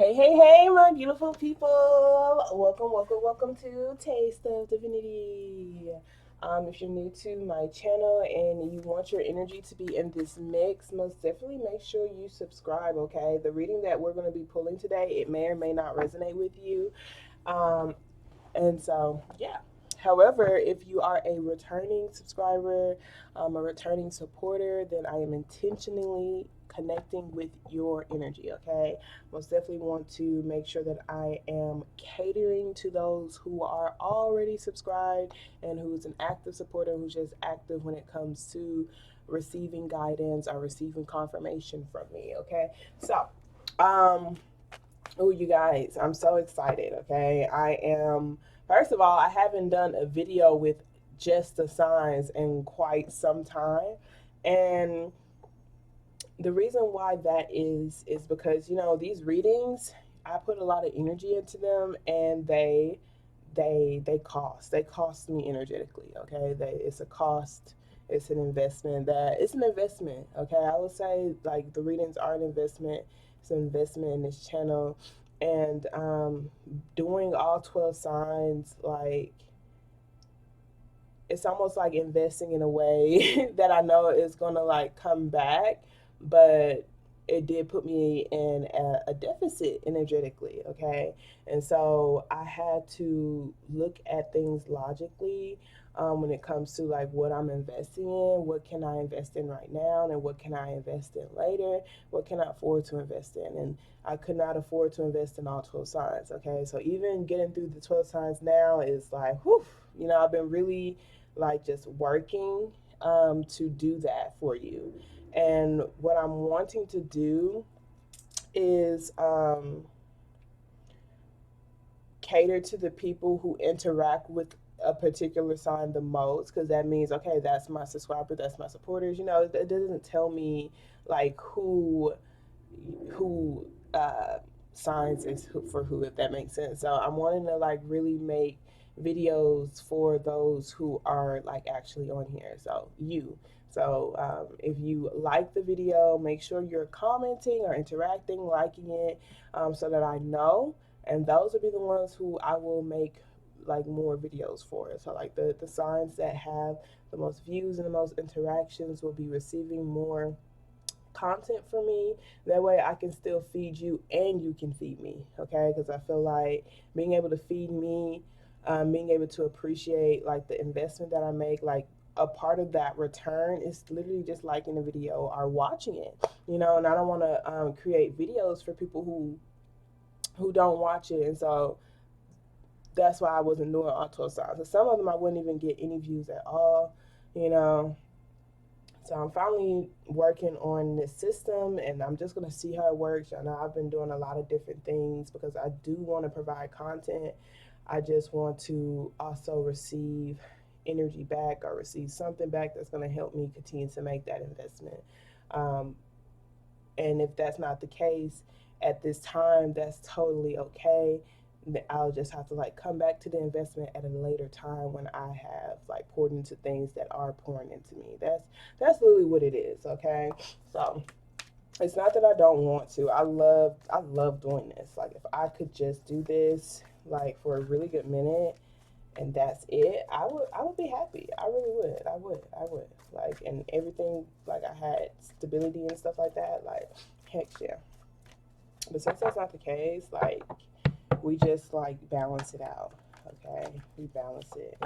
Hey, my beautiful people. Welcome to Taste of Divinity. If you're new to my channel and you want your energy to be in this mix, most definitely make sure you subscribe, okay? The reading that we're going to be pulling today, it may or may not resonate with you. Um, and so, yeah. However, if you are a returning subscriber, a returning supporter, then I am intentionally connecting with your energy, okay? Most definitely want to make sure that I am catering to those who are already subscribed and who's an active supporter, who's just active when it comes to receiving guidance or receiving confirmation from me, okay? So, um, oh, you guys, I'm so excited, okay? First of all, I haven't done a video with just the signs in quite some time. And the reason why that is because, these readings, I put a lot of energy into them and they cost me energetically, okay? It's a cost, it's an investment, okay? I would say like the readings are an investment. It's an investment in this channel. And doing all 12 signs, like, it's almost like investing in a way that I know is gonna like come back, but it did put me in a deficit energetically, okay? And so I had to look at things logically, when it comes to like what I'm investing in, what can I invest in right now, and what can I invest in later, what can I afford to invest in. And I could not afford to invest in all 12 signs, okay? So even getting through the 12 signs now is like, whew, I've been really like just working to do that for you. And what I'm wanting to do is cater to the people who interact with a particular sign the most, because that means, okay, that's my subscriber, that's my supporters. It doesn't tell me like who signs is who, for who, if that makes sense. So I'm wanting to like really make videos for those who are like actually on here. So if you like the video, make sure you're commenting or interacting, liking it, so that I know. And those will be the ones who I will make like more videos for. So like the signs that have the most views and the most interactions will be receiving more content for me. That way I can still feed you and you can feed me, okay? Because I feel like being able to feed me, being able to appreciate like the investment that I make, like a part of that return is literally just liking the video or watching it, and I don't want to create videos for people who don't watch it. And so that's why I wasn't doing auto signs. So some of them I wouldn't even get any views at all, you know. So I'm finally working on this system and I'm just going to see how it works. I know I've been doing a lot of different things because I do want to provide content. I just want to also receive energy back or receive something back that's going to help me continue to make that investment. Um, and if that's not the case at this time, that's totally okay. I'll just have to like come back to the investment at a later time when I have like poured into things that are pouring into me. That's literally what it is, okay? So it's not that I don't want to. I love doing this. Like if I could just do this like for a really good minute and that's it, I would be happy. I really would. I would. Like, and everything, like I had stability and stuff like that, like heck yeah. But since that's not the case, like we just like balance it out, okay? We balance it.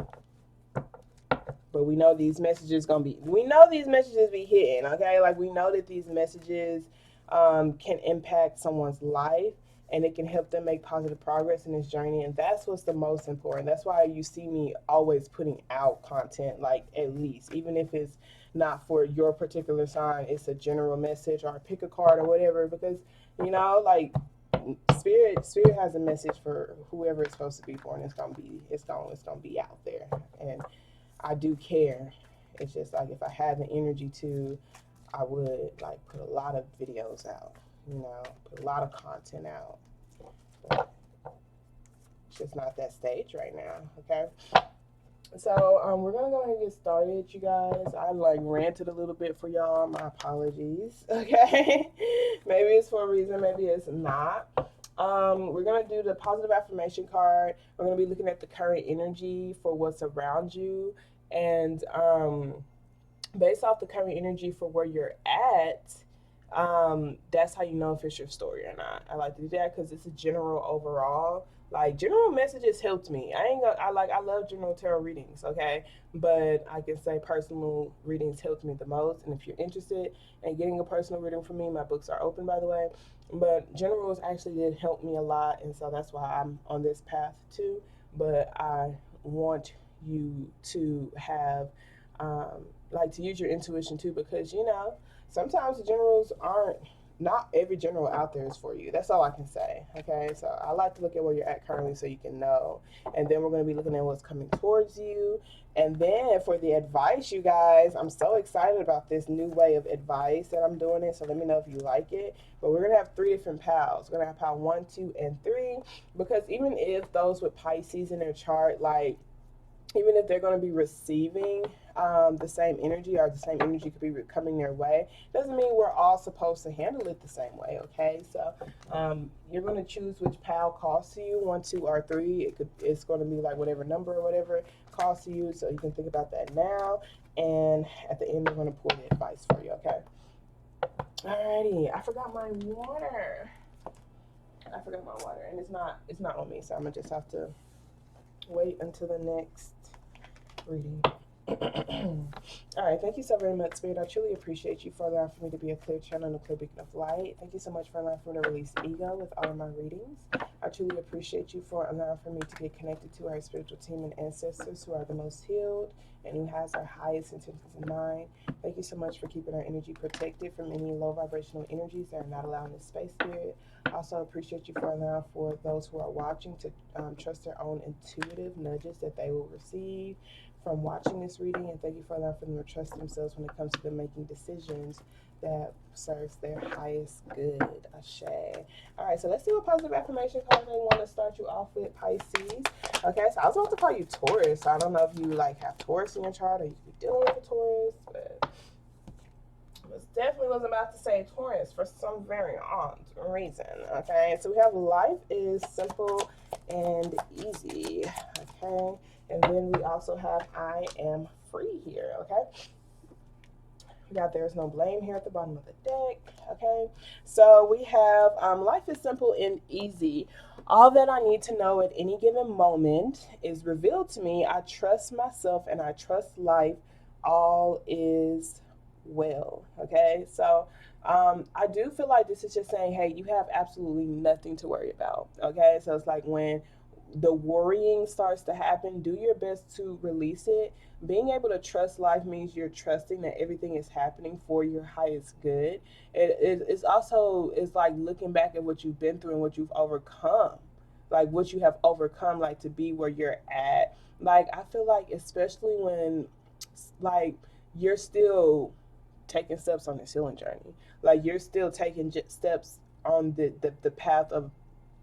But we know these messages gonna be, we know these messages be hitting, okay? Like we know that these messages can impact someone's life and it can help them make positive progress in this journey. And that's what's the most important. That's why you see me always putting out content, like at least, even if it's not for your particular sign, it's a general message or pick a card or whatever, because like spirit has a message for whoever it's supposed to be for, and it's gonna be out there. And I do care. It's just like if I had the energy to, I would like put a lot of videos out, put a lot of content out. But it's just not that stage right now, okay? So we're gonna go ahead and get started, you guys. I like ranted a little bit for y'all. My apologies, okay? Maybe it's for a reason, maybe it's not. We're gonna do the positive affirmation card. We're gonna be looking at the current energy for what's around you, and based off the current energy for where you're at, that's how you know if it's your story or not. I like to do that because it's a general overall. Like general messages helped me. I ain't gonna. I love general tarot readings. Okay, but I can say personal readings helped me the most. And if you're interested in getting a personal reading from me, my books are open, by the way. But generals actually did help me a lot, and so that's why I'm on this path too. But I want you to have like to use your intuition too, because sometimes the generals aren't, not every general out there is for you. That's all I can say. Okay, so I like to look at where you're at currently so you can know, and then we're going to be looking at what's coming towards you. And then for the advice, you guys, I'm so excited about this new way of advice that I'm doing it, so let me know if you like it. But we're going to have 3 different piles. We're going to have pile 1, 2, and 3, because even if those with Pisces in their chart, like even if they're going to be receiving the same energy, or the same energy could be coming their way, doesn't mean we're all supposed to handle it the same way. Okay, so you're going to choose which pile calls to you, 1, 2, or 3. It's going to be like whatever number or whatever calls to you, so you can think about that now, and at the end we're going to pull the advice for you. Okay, alrighty. I forgot my water. And it's not on me, so I'm gonna just have to wait until the next reading. All right, thank you so very much, Spirit. I truly appreciate you for allowing for me to be a clear channel and a clear beacon of light. Thank you so much for allowing for me to release ego with all of my readings. I truly appreciate you for allowing for me to get connected to our spiritual team and ancestors who are the most healed and who has our highest intentions in mind. Thank you so much for keeping our energy protected from any low vibrational energies that are not allowing this space, Spirit. I also appreciate you for allowing for those who are watching to trust their own intuitive nudges that they will receive from watching this reading, and thank you for allowing for them to trust themselves when it comes to them making decisions that serves their highest good. Ashe. All right, so let's do a positive affirmation card. I want to start you off with Pisces. Okay, so I was about to call you Taurus. So I don't know if you like have Taurus in your chart or you could be dealing with a Taurus, but definitely wasn't about to say Taurus for some very odd reason. Okay, so we have life is simple and easy. Okay, and then we also have I am free here. Okay, we got there's no blame here at the bottom of the deck. Okay, so we have life is simple and easy. All that I need to know at any given moment is revealed to me. I trust myself and I trust life. All is well. Okay, so I do feel like this is just saying, hey, you have absolutely nothing to worry about. Okay, so it's like when the worrying starts to happen, do your best to release it. Being able to trust life means you're trusting that everything is happening for your highest good. It's also, it's like looking back at what you've been through and what you've overcome, like what you have overcome, like to be where you're at. Like I feel like especially when like you're still taking steps on this healing journey. Like you're still taking steps on the path of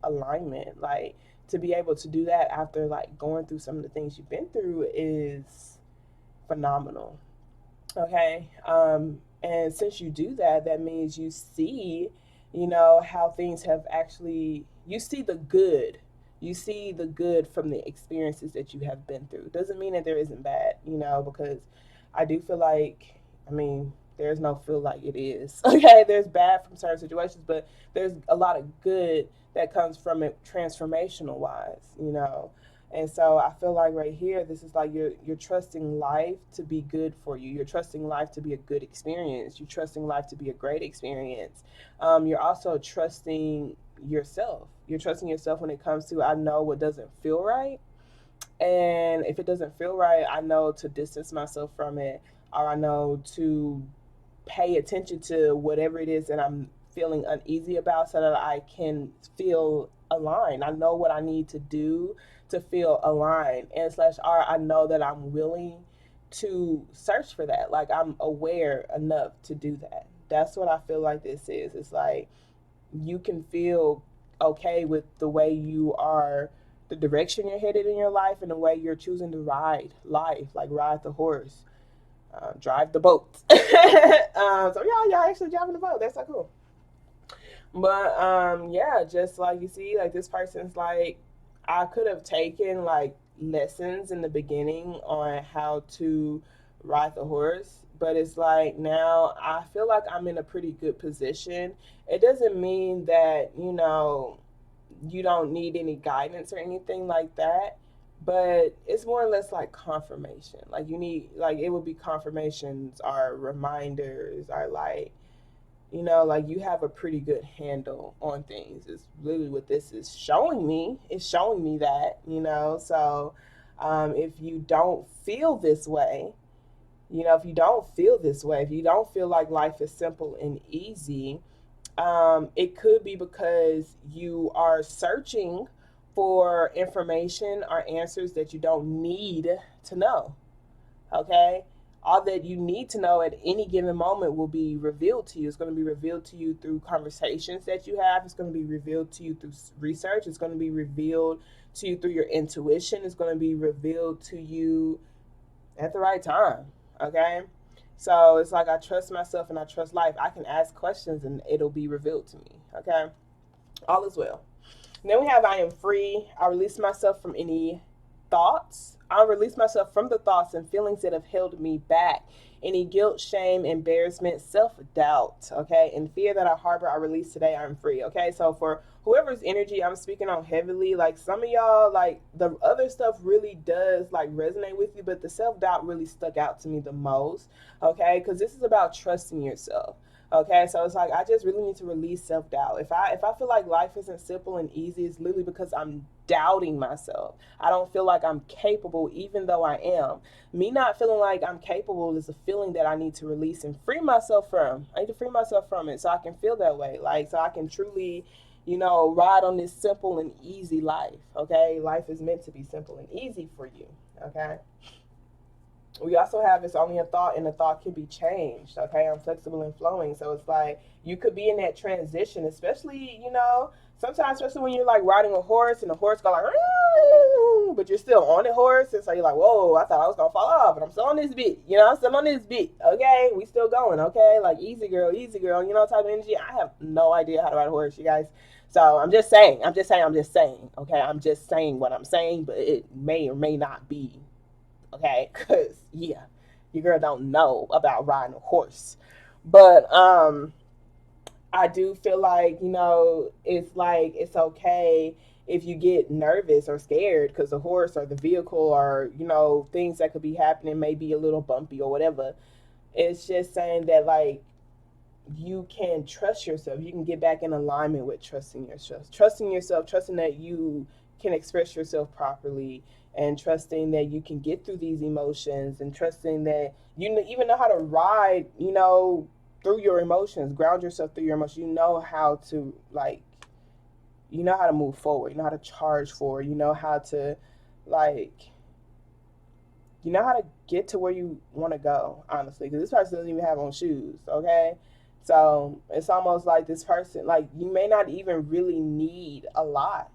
alignment. Like to be able to do that after like going through some of the things you've been through is phenomenal. Okay. And since you do that, that means you see, how things have actually, you see the good. You see the good from the experiences that you have been through. Doesn't mean that there isn't bad, because I do feel like, I mean, there's no feel like it is. Okay, there's bad from certain situations, but there's a lot of good that comes from it transformational wise. And so I feel like right here, this is like you're trusting life to be good for you. You're trusting life to be a good experience. You're trusting life to be a great experience. You're also trusting yourself. You're trusting yourself when it comes to, I know what doesn't feel right. And if it doesn't feel right, I know to distance myself from it, or I know to pay attention to whatever it is that I'm feeling uneasy about so that I can feel aligned. I know what I need to do to feel aligned. And slash R, I know that I'm willing to search for that. Like I'm aware enough to do that. That's what I feel like this is. It's like you can feel okay with the way you are, the direction you're headed in your life, and the way you're choosing to ride life, like ride the horse, drive the boat. So y'all actually driving the boat. That's so cool. But yeah, just like you see, like this person's like, I could have taken like lessons in the beginning on how to ride the horse, but it's like now I feel like I'm in a pretty good position. It doesn't mean that, you don't need any guidance or anything like that, but it's more or less like confirmation. Like you need, like it would be confirmations or reminders or like, like you have a pretty good handle on things. It's literally what this is showing me. It's showing me that, so if you don't feel this way, if you don't feel this way, if you don't feel like life is simple and easy, it could be because you are searching for information or answers that you don't need to know. Okay? All that you need to know at any given moment will be revealed to you. It's going to be revealed to you through conversations that you have. It's going to be revealed to you through research. It's going to be revealed to you through your intuition. It's going to be revealed to you at the right time. Okay? So it's like I trust myself and I trust life. I can ask questions and it'll be revealed to me. Okay? All is well. And then we have I am free. I release myself from any thoughts. I release myself from the thoughts and feelings that have held me back. Any guilt, shame, embarrassment, self doubt, okay, and fear that I harbor, I release today. I'm free, okay. So for whoever's energy I'm speaking on heavily, like some of y'all, like the other stuff really does like resonate with you, but the self doubt really stuck out to me the most, okay, because this is about trusting yourself. Okay, so it's like I just really need to release self doubt. If I feel like life isn't simple and easy, it's literally because I'm doubting myself. I don't feel like I'm capable, even though I am. Me not feeling like I'm capable is a feeling that I need to release and free myself from. I need to free myself from it so I can feel that way, like so I can truly, ride on this simple and easy life. Okay, life is meant to be simple and easy for you. Okay. We also have it's only a thought and a thought can be changed. Okay, I'm flexible and flowing. So it's like you could be in that transition, especially, sometimes, especially when you're like riding a horse and the horse go like, but you're still on the horse. And so you're like, whoa, I thought I was going to fall off, but I'm still on this beat. I'm still on this beat. Okay, we still going. Okay, like easy girl, type of energy. I have no idea how to ride a horse, you guys. So I'm just saying. Okay, I'm just saying what I'm saying, but it may or may not be okay, because yeah, your girl don't know about riding a horse, but I do feel like, it's okay if you get nervous or scared because the horse or the vehicle or things that could be happening may be a little bumpy or whatever. It's just saying that like you can trust yourself. You can get back in alignment with trusting yourself, trusting that you can express yourself properly, and trusting that you can get through these emotions, and trusting that you even know how to ride, through your emotions, ground yourself through your emotions. You know how to like, you know how to move forward. You know how to charge forward. You know how to like get to where you want to go, honestly, because this person doesn't even have on shoes, okay? So it's almost like this person, like, you may not even really need a lot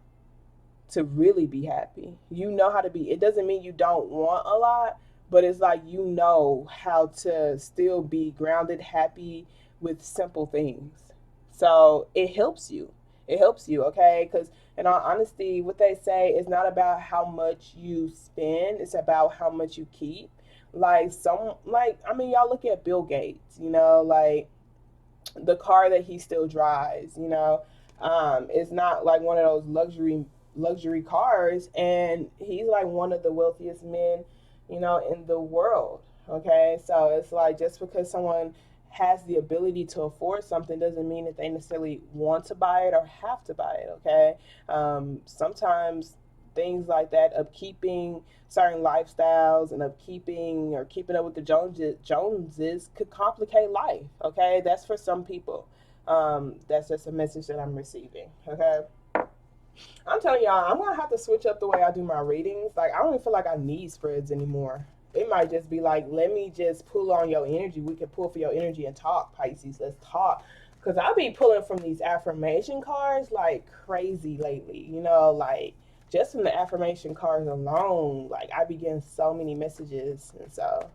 to really be happy. You know how to be, it doesn't mean you don't want a lot, but it's like you know how to still be grounded, happy with simple things. So it helps you. It helps you, okay? Because in all honesty, what they say is not about how much you spend, it's about how much you keep. Y'all look at Bill Gates, like the car that he still drives, it's not like one of those luxury cars, and he's like one of the wealthiest men, in the world. Okay, so it's like just because someone has the ability to afford something doesn't mean that they necessarily want to buy it or have to buy it. Okay, sometimes things like that, upkeeping certain lifestyles and upkeeping or keeping up with the Joneses could complicate life. Okay, that's for some people. That's just a message that I'm receiving. Okay, I'm telling y'all, I'm gonna have to switch up the way I do my readings. Like, I don't even feel like I need spreads anymore. It might just be like, let me just pull on your energy. We can pull for your energy and talk, Pisces. Let's talk. Because I'll be pulling from these affirmation cards like crazy lately. Like just from the affirmation cards alone, like I be getting so many messages. And so,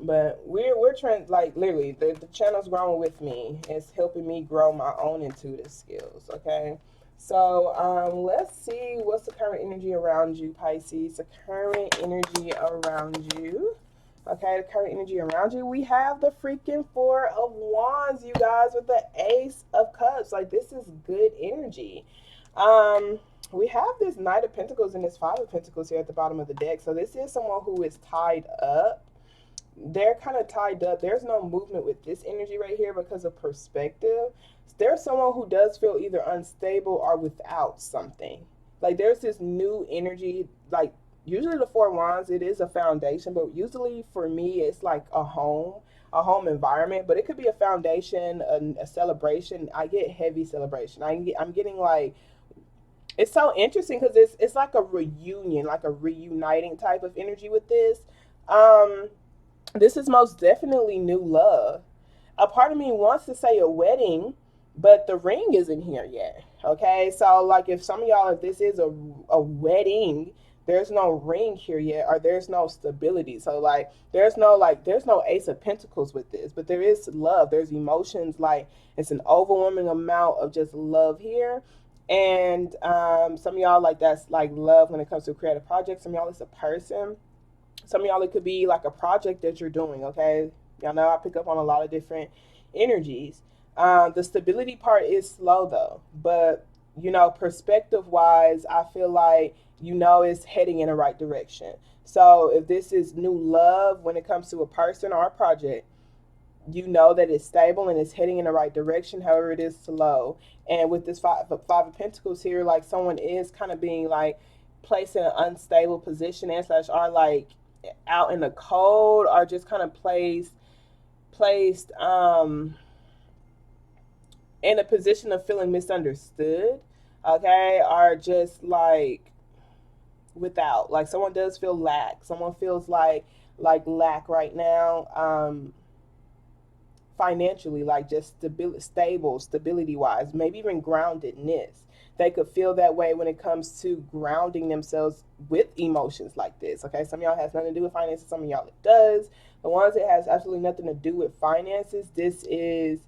But we're trying, like, literally the channel's growing with me. It's helping me grow my own intuitive skills. Okay. So let's see what's the current energy around you, Pisces. The current energy around you. Okay, the current energy around you. We have the freaking Four of Wands, you guys, with the Ace of Cups. Like, this is good energy. We have this Knight of Pentacles and this Five of Pentacles here at the bottom of the deck. So this is someone who is tied up. They're kind of tied up. There's no movement with this energy right here because of perspective. There's someone who does feel either unstable or without something. Like, there's this new energy. Like, usually the Four Wands, it is a foundation, but usually for me, it's like a home environment. But it could be a foundation, a celebration. I get heavy celebration. I'm getting like, it's so interesting because it's like a reunion, like a reuniting type of energy with this. Um, this is most definitely new love. A part of me wants to say a wedding, but the ring isn't here yet. Okay, so like, if some of y'all, if this is a wedding, there's no ring here yet, or there's no stability. So like, there's no Ace of Pentacles with this, but there is love. There's emotions. Like, it's an overwhelming amount of just love here. And some of y'all, like, that's like love when it comes to creative projects. Some of y'all, it's a person. Some of y'all, it could be like a project that you're doing. Okay, y'all know I pick up on a lot of different energies. The stability part is slow though, but perspective wise, I feel like it's heading in the right direction. So if this is new love when it comes to a person or a project, that it's stable and it's heading in the right direction. However, it is slow. And with this five of Pentacles here, like, someone is kind of being like placed in an unstable position, and slash are like out in the cold, or just kind of placed in a position of feeling misunderstood. Okay, or just like without, like, someone does feel lack. Someone feels like lack right now. Financially, like, just stability wise, maybe even groundedness. They could feel that way when it comes to grounding themselves with emotions like this. Okay, some of y'all has nothing to do with finances, some of y'all it does. The ones that has absolutely nothing to do with finances, this is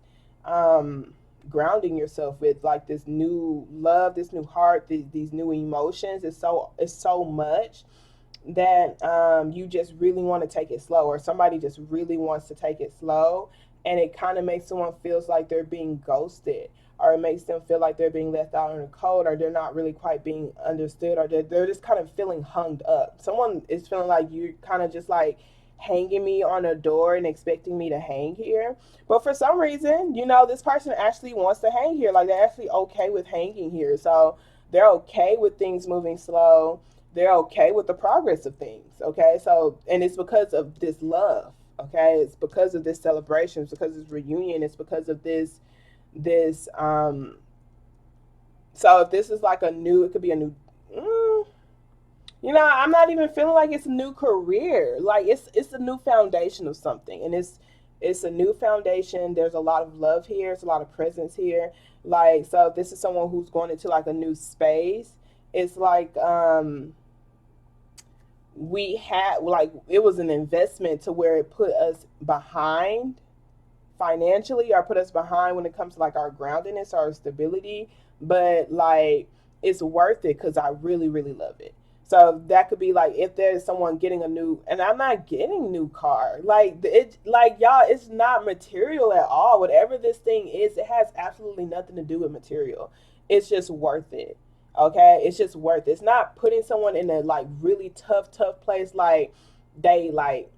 grounding yourself with like this new love, this new heart, these new emotions. It's so much that you just really want to take it slow, or somebody just really wants to take it slow, and it kind of makes someone feels like they're being ghosted, or it makes them feel like they're being left out in the cold, or they're not really quite being understood, or they're just kind of feeling hung up. Someone is feeling like you're kind of just like hanging me on a door and expecting me to hang here. But for some reason, this person actually wants to hang here. Like, they're actually okay with hanging here. So they're okay with things moving slow. They're okay with the progress of things. Okay. So, and it's because of this love. Okay. It's because of this celebration. It's because of this reunion. It's because of this. So if this is like it could be a new, I'm not even feeling like it's a new career. Like, it's a new foundation of something, and it's a new foundation. There's a lot of love here. It's a lot of presence here. Like, so if this is someone who's going into like a new space, it's like we had, like, it was an investment to where it put us behind financially, or put us behind when it comes to like our groundedness, our stability. But like, it's worth it because I really, really love it. So that could be like, if there's someone getting a new, and I'm not getting new car, like, it, like, y'all, it's not material at all. Whatever this thing is, it has absolutely nothing to do with material. It's just worth it. Okay, it's just worth it. It's not putting someone in a like really tough place, like they like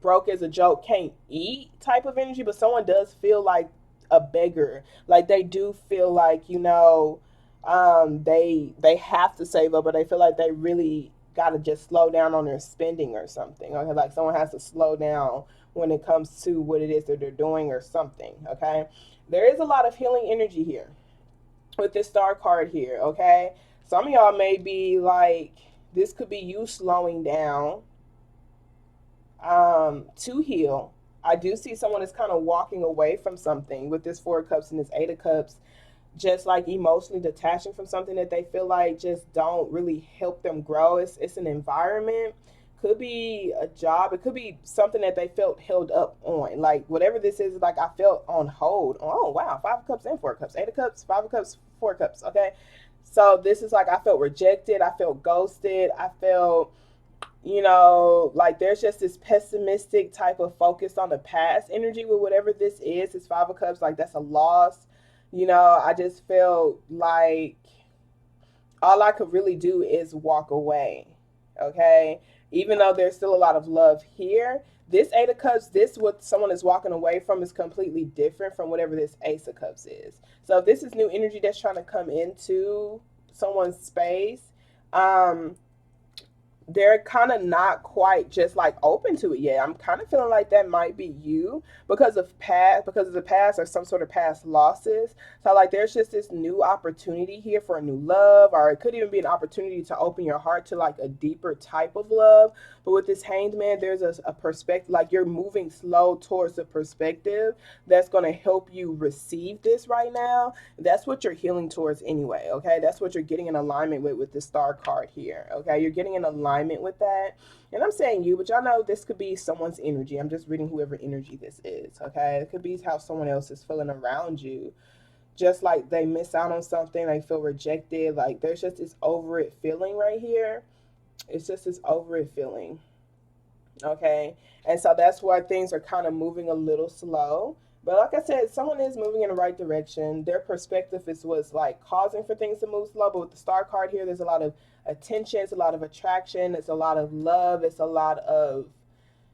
broke as a joke, can't eat type of energy. But someone does feel like a beggar. Like, they do feel like, they have to save up, but they feel like they really got to just slow down on their spending or something. Okay, like, someone has to slow down when it comes to what it is that they're doing or something. Okay, there is a lot of healing energy here with this star card here. Okay, some of y'all may be like, this could be you slowing down to heal. I do see someone is kind of walking away from something with this Four of Cups and this Eight of Cups, just like emotionally detaching from something that they feel like just don't really help them grow. It's an environment could be a job, it could be something that they felt held up on, like whatever this is, like I felt on hold. Oh wow, 5 of Cups and 4 of Cups, 8 of Cups, 5 of Cups, 4 of Cups. Okay, so this is like I felt rejected, I felt ghosted, I felt, like there's just this pessimistic type of focus on the past energy with whatever this is. It's 5 of Cups, like that's a loss. I just felt like all I could really do is walk away. Okay. Even though there's still a lot of love here, this 8 of Cups, this what someone is walking away from is completely different from whatever this Ace of Cups is. So if this is new energy that's trying to come into someone's space, they're kind of not quite just like open to it yet. I'm kind of feeling like that might be you because of the past or some sort of past losses. So like there's just this new opportunity here for a new love, or it could even be an opportunity to open your heart to like a deeper type of love. But with this Hanged Man, there's a perspective, like you're moving slow towards a perspective that's going to help you receive this right now. That's what you're healing towards anyway. Okay, that's what you're getting in alignment with the Star card here. Okay, you're getting in alignment with that. And I'm saying you, but y'all know this could be someone's energy. I'm just reading whoever energy this is. Okay, it could be how someone else is feeling around you, just like they miss out on something, they feel rejected, like there's just this over it feeling right here. It's just this over it feeling. Okay, and so that's why things are kind of moving a little slow. But like I said, someone is moving in the right direction. Their perspective is what's like causing for things to move slow. But with the Star card here, there's a lot of attention, it's a lot of attraction, it's a lot of love, it's a lot of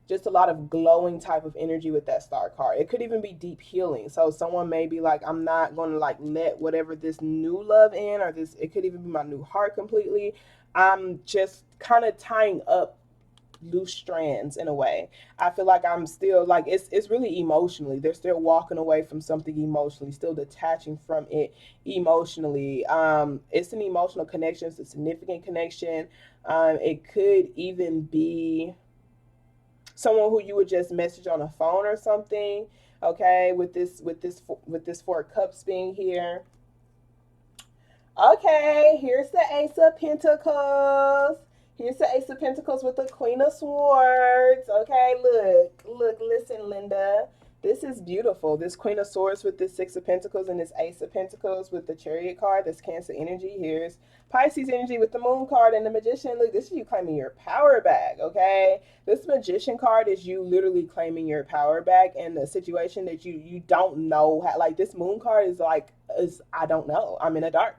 just a lot of glowing type of energy with that Star card. It could even be deep healing. So someone may be like, I'm not going to like let whatever this new love in, or this, it could even be my new heart completely. I'm just kind of tying up loose strands in a way. I feel like I'm still like it's really emotionally. They're still walking away from something emotionally, still detaching from it emotionally. It's an emotional connection, it's a significant connection. It could even be someone who you would just message on a phone or something. Okay, with this 4 of Cups being here. Okay, here's the Ace of Pentacles. Here's the Ace of Pentacles with the Queen of Swords. Okay, look, listen, Linda. This is beautiful. This Queen of Swords with this 6 of Pentacles and this Ace of Pentacles with the Chariot card. That's Cancer energy. Here's Pisces energy with the Moon card and the Magician. Look, this is you claiming your power back, okay? This Magician card is you literally claiming your power back in the situation that you don't know how. Like this Moon card is like, I don't know. I'm in the dark.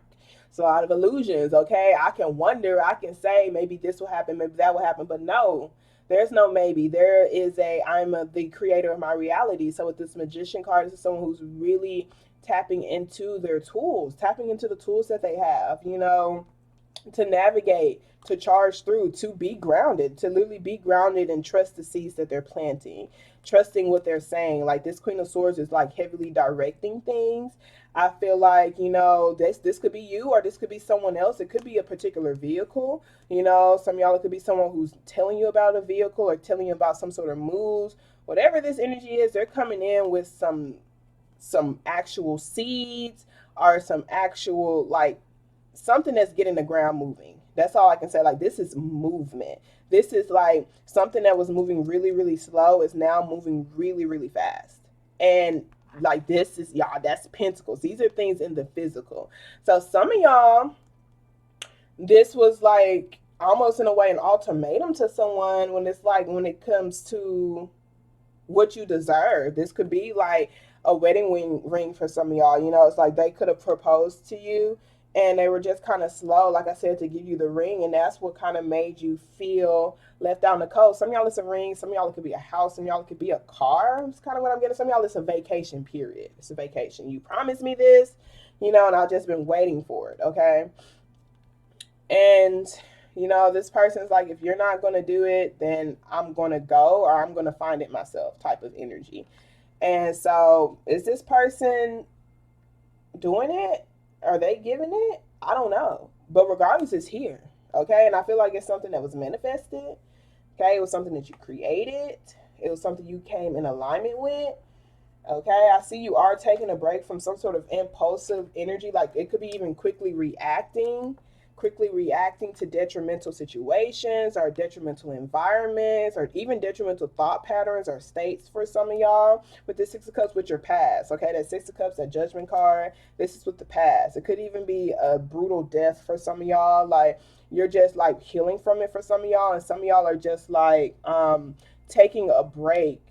So out of illusions, okay, I can wonder, I can say maybe this will happen, maybe that will happen, but no, there's no maybe. There is the creator of my reality. So with this Magician card, this is someone who's really tapping into their tools, tapping into the tools that they have, to navigate, to charge through, to be grounded, to literally be grounded and trust the seeds that they're planting, trusting what they're saying. Like this Queen of Swords is like heavily directing things. I feel like, this could be you or this could be someone else. It could be a particular vehicle. Some of y'all, it could be someone who's telling you about a vehicle or telling you about some sort of moves. Whatever this energy is, they're coming in with some actual seeds or some actual like something that's getting the ground moving. That's all I can say. Like this is movement. This is like something that was moving really, really slow is now moving really, really fast. And like this is y'all, that's Pentacles. These are things in the physical. So some of y'all, this was like almost in a way an ultimatum to someone when it's like when it comes to what you deserve. This could be like a wedding ring for some of y'all. It's like they could have proposed to you and they were just kind of slow, like I said, to give you the ring, and that's what kind of made you feel left out in the cold. Some of y'all it's a ring, some of y'all it could be a house, some of y'all it could be a car. It's kind of what I'm getting. Some of y'all it's a vacation period. It's a vacation. You promised me this, and I've just been waiting for it, okay? And this person's like, if you're not going to do it, then I'm going to go or I'm going to find it myself type of energy. And so is this person doing it? Are they giving it? I don't know. But regardless, it's here. Okay. And I feel like it's something that was manifested. Okay. It was something that you created. It was something you came in alignment with. Okay. I see you are taking a break from some sort of impulsive energy. Like it could be even quickly reacting quickly reacting to detrimental situations or detrimental environments or even detrimental thought patterns or states for some of y'all. With the Six of Cups with your past, okay? That Six of Cups, that Judgment card, this is with the past. It could even be a brutal death for some of y'all. Like, you're just like healing from it for some of y'all, and some of y'all are just like taking a break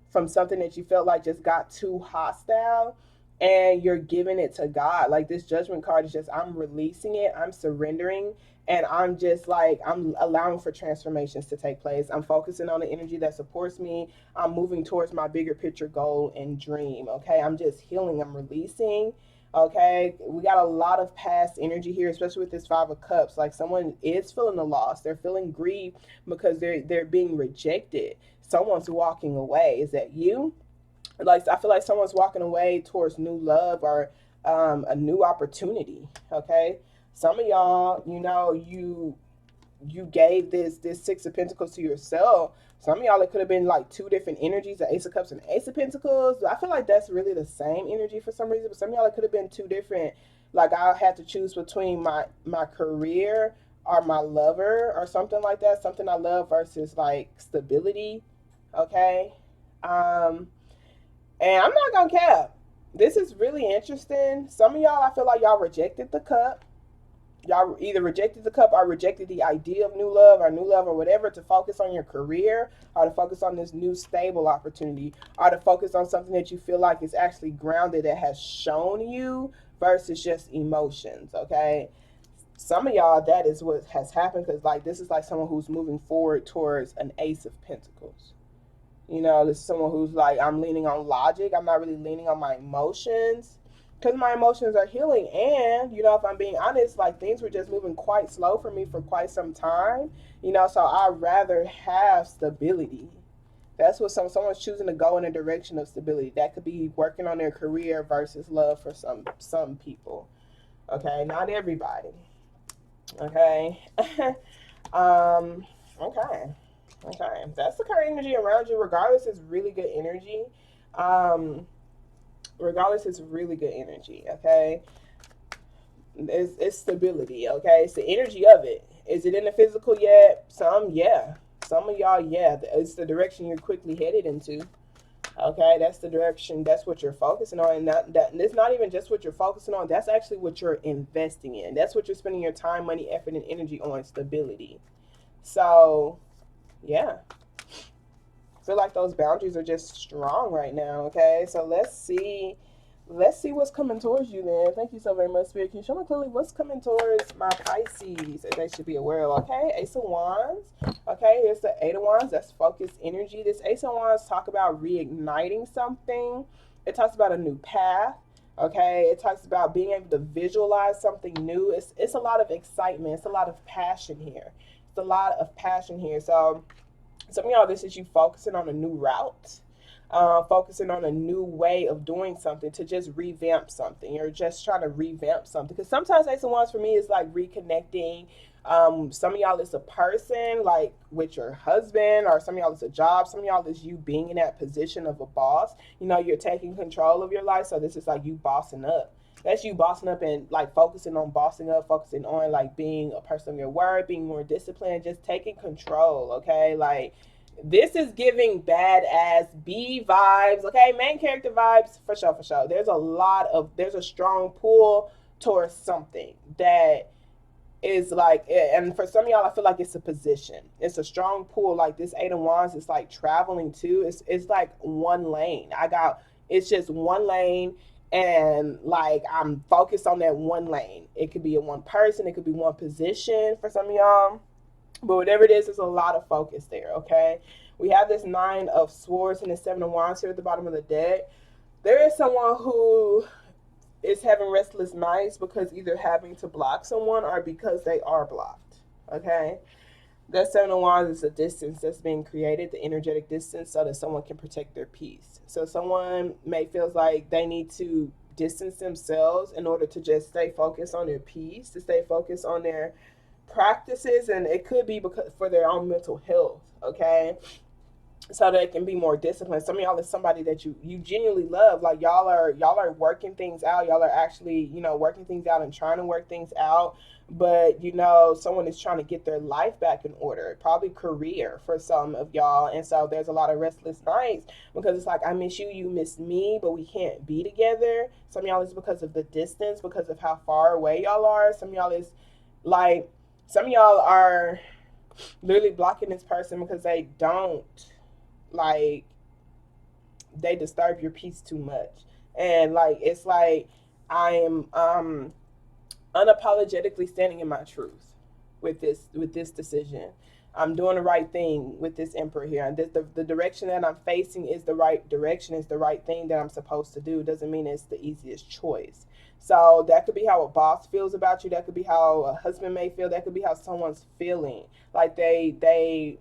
from something that you felt like just got too hostile, and you're giving it to God. Like, this Judgment card is just, I'm releasing it, I'm surrendering, and I'm just like, I'm allowing for transformations to take place. I'm focusing on the energy that supports me. I'm moving towards my bigger picture goal and dream. Okay, I'm just healing, I'm releasing. Okay, we got a lot of past energy here, especially with this Five of Cups. Like, someone is feeling the loss, they're feeling grief because they're being rejected. Someone's walking away. Is that you? Like, I feel like someone's walking away towards new love or a new opportunity. Okay, some of y'all, you gave this Six of Pentacles to yourself. Some of y'all, it could have been like two different energies, the Ace of Cups and Ace of Pentacles. I feel like that's really the same energy for some reason, but some of y'all, it could have been two different. Like, I had to choose between my career or my lover or something like that. Something I love versus like stability. Okay. And I'm not gonna cap. This is really interesting. Some of y'all, I feel like y'all rejected the cup. Y'all either rejected the cup or rejected the idea of new love or whatever, to focus on your career or to focus on this new stable opportunity or to focus on something that you feel like is actually grounded, that has shown you, versus just emotions. Okay, some of y'all, that is what has happened, because like, this is like someone who's moving forward towards an Ace of Pentacles. This is someone who's like, I'm leaning on logic. I'm not really leaning on my emotions, because my emotions are healing. And, if I'm being honest, like, things were just moving quite slow for me for quite some time, so I'd rather have stability. That's what someone's choosing to go in a direction of stability. That could be working on their career versus love for some people. Okay, not everybody. Okay. Okay. Okay, that's the current energy around you. Regardless, it's really good energy. Um, Regardless, it's really good energy. Okay, it's stability. Okay, it's the energy of it. Is it in the physical yet? Some, yeah. Some of y'all, yeah. It's the direction you're quickly headed into. Okay, that's the direction. That's what you're focusing on, and and it's not even just what you're focusing on. That's actually what you're investing in. That's what you're spending your time, money, effort, and energy on. Stability. So, yeah. I feel like those boundaries are just strong right now. Okay, so let's see what's coming towards you then. Thank you so very much, Spirit. Can you show me clearly what's coming towards my Pisces that they should be aware of? Okay, Ace of Wands. Okay, here's the Eight of Wands. That's focused energy. This Ace of Wands talk about reigniting something. It talks about a new path. Okay, it talks about being able to visualize something new. It's a lot of excitement. It's a lot of passion here. It's a lot of passion here. So some of y'all, this is you focusing on a new route, focusing on a new way of doing something, to just revamp something. You're just trying to revamp something. Because sometimes Ace of Wands for me is like reconnecting. Some of y'all is a person, like with your husband, or some of y'all is a job. Some of y'all is you being in that position of a boss. You're taking control of your life. So this is like you bossing up. That's you bossing up and like focusing on bossing up, focusing on like being a person of your word, being more disciplined, just taking control. Okay, like, this is giving badass B vibes. Okay, main character vibes for sure, for sure. There's a strong pull towards something that is like, and for some of y'all, I feel like it's a position. It's a strong pull. Like, this Eight of Wands is like traveling too. It's like one lane. It's just one lane, and like, I'm focused on that one lane. It could be a one person, it could be one position for some of y'all, but whatever it is, there's a lot of focus there. Okay, we have this Nine of Swords and the Seven of Wands here at the bottom of the deck. There is someone who is having restless nights because either having to block someone or because they are blocked. Okay, that Seven of Wands is a distance that's being created, the energetic distance, so that someone can protect their peace. So someone may feel like they need to distance themselves in order to just stay focused on their peace, to stay focused on their practices, and it could be because for their own mental health. Okay, so they can be more disciplined. Some of y'all is somebody that you genuinely love. Like y'all are working things out. Y'all are actually, working things out and trying to work things out. But someone is trying to get their life back in order, probably career for some of y'all. And so there's a lot of restless nights because it's like, I miss you, you miss me, but we can't be together. Some of y'all is because of the distance, because of how far away y'all are. Some of y'all is like, some of y'all are literally blocking this person because they don't, like, they disturb your peace too much. And like, it's like, I am unapologetically standing in my truth with this decision. I'm doing the right thing with this emperor here, and the direction that I'm facing is the right direction, is the right thing that I'm supposed to do. Doesn't mean it's the easiest choice. So that could be how a boss feels about you. That could be how a husband may feel. That could be how someone's feeling. Like they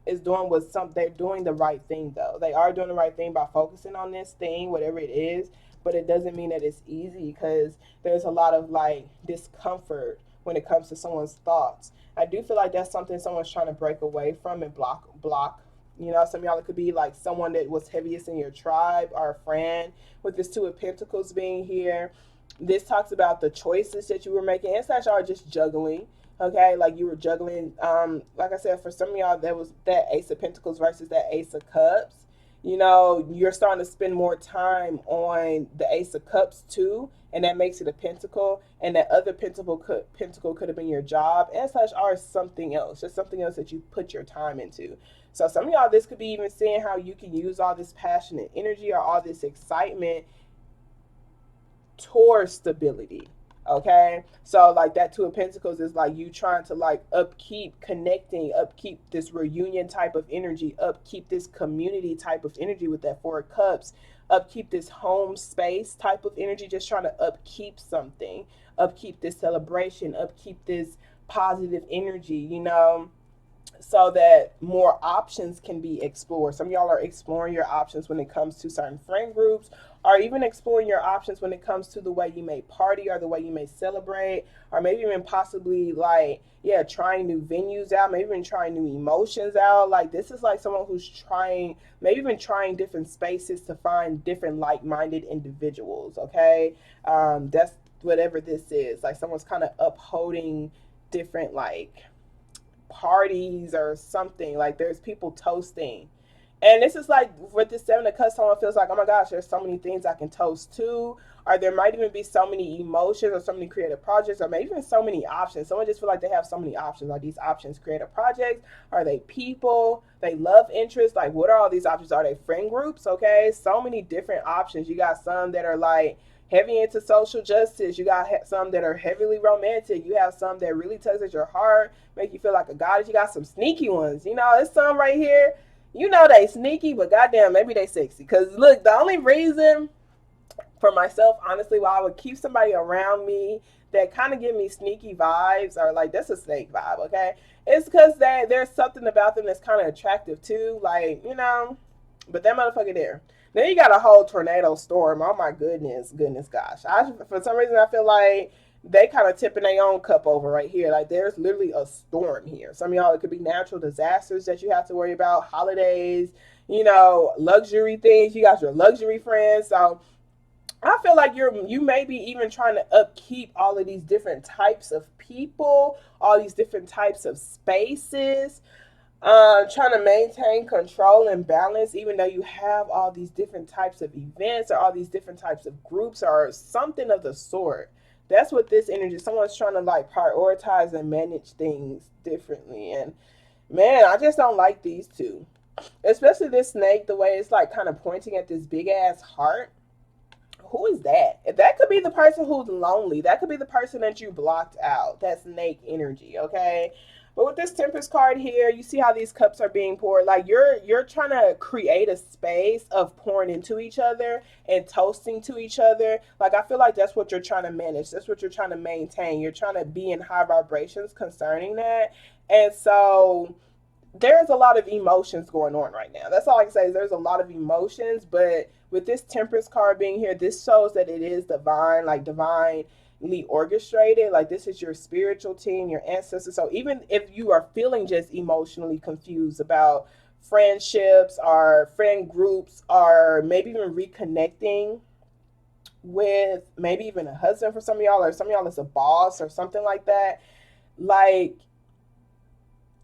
is doing what some they're doing the right thing though. They are doing the right thing by focusing on this thing, whatever it is. But it doesn't mean that it's easy because there's a lot of like discomfort when it comes to someone's thoughts. I do feel like that's something someone's trying to break away from and block. Some of y'all, it could be like someone that was heaviest in your tribe or a friend. With this Two of Pentacles being here, this talks about the choices that you were making. It's not y'all just juggling. Okay, like you were juggling. Like I said, for some of y'all, there was that Ace of Pentacles versus that Ace of Cups. You're starting to spend more time on the Ace of Cups too, and that makes it a pentacle. And that other pentacle could have been your job and such, or something else, just something else that you put your time into. So some of y'all, this could be even seeing how you can use all this passionate energy or all this excitement towards stability. Okay, so like that Two of Pentacles is like you trying to like upkeep connecting, upkeep this reunion type of energy, upkeep this community type of energy with that Four of Cups, upkeep this home space type of energy, just trying to upkeep something, upkeep this celebration, upkeep this positive energy, so that more options can be explored. Some of y'all are exploring your options when it comes to certain friend groups, or even exploring your options when it comes to the way you may party or the way you may celebrate, or maybe even possibly like, yeah, trying new venues out, maybe even trying new emotions out. Like this is like someone who's trying, maybe even trying different spaces to find different like-minded individuals. Okay, that's whatever this is. Like someone's kind of upholding different like parties or something. Like there's people toasting. And this is like with the Seven of Cups, someone feels like, oh my gosh, there's so many things I can toast to. Or there might even be so many emotions or so many creative projects, or maybe even so many options. Someone just feel like they have so many options. Are these options creative projects? Are they people? They love interests? Like what are all these options? Are they friend groups? Okay, so many different options. You got some that are like heavy into social justice. You got some that are heavily romantic. You have some that really tugs at your heart, make you feel like a goddess. You got some sneaky ones. There's some right here. They sneaky, but goddamn, maybe they sexy. Because look, the only reason for myself, honestly, why I would keep somebody around me that kind of give me sneaky vibes, or like that's a snake vibe, okay? It's because there's something about them that's kind of attractive too, like But that motherfucker there. Then you got a whole tornado storm. Oh my goodness, gosh. For some reason I feel like they kind of tipping their own cup over right here. Like there's literally a storm here. Some of y'all, it could be natural disasters that you have to worry about, holidays, luxury things. You got your luxury friends. So I feel like you may be even trying to upkeep all of these different types of people, all these different types of spaces, trying to maintain control and balance, even though you have all these different types of events or all these different types of groups or something of the sort. That's what this energy, someone's trying to like prioritize and manage things differently. And man, I just don't like these two, especially this snake, the way it's like kind of pointing at this big ass heart. Who is that? That could be the person who's lonely. That could be the person that you blocked out. That snake energy, okay? But with this Temperance card here, you see how these cups are being poured. Like you're trying to create a space of pouring into each other and toasting to each other. Like I feel like that's what you're trying to manage. That's what you're trying to maintain. You're trying to be in high vibrations concerning that. And so there's a lot of emotions going on right now. That's all I can say is there's a lot of emotions, but with this Temperance card being here, this shows that it is divine, like divinely orchestrated. Like this is your spiritual team, your ancestors. So even if you are feeling just emotionally confused about friendships or friend groups, or maybe even reconnecting with maybe even a husband for some of y'all, or some of y'all is a boss or something like that. Like,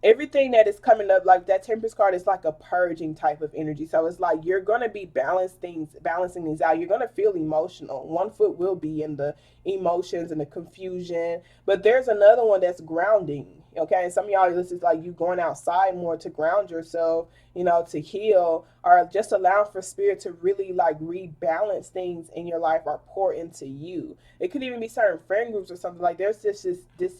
everything that is coming up, like that Temperance card, is like a purging type of energy. So it's like you're gonna be balancing things out. You're gonna feel emotional. One foot will be in the emotions and the confusion, but there's another one that's grounding. Okay, and some of y'all, this is like you going outside more to ground yourself, to heal, or just allow for spirit to really like rebalance things in your life or pour into you. It could even be certain friend groups or something. Like, there's this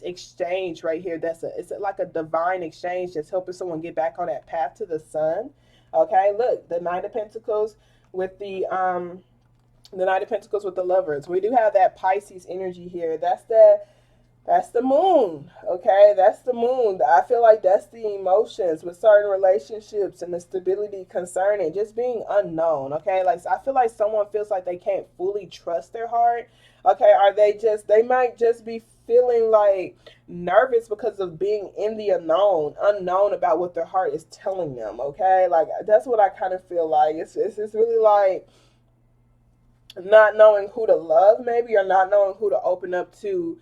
exchange right here. It's like a divine exchange that's helping someone get back on that path to the sun. Okay, look, the Knight of Pentacles with the Knight of Pentacles with the Lovers. We do have that Pisces energy here. That's the moon, okay? That's the moon. I feel like that's the emotions with certain relationships and the stability concerning just being unknown, okay? Like, I feel like someone feels like they can't fully trust their heart, okay? Or they might just be feeling like nervous because of being in the unknown about what their heart is telling them, okay? Like, that's what I kind of feel like. It's really like not knowing who to love, maybe, or not knowing who to open up to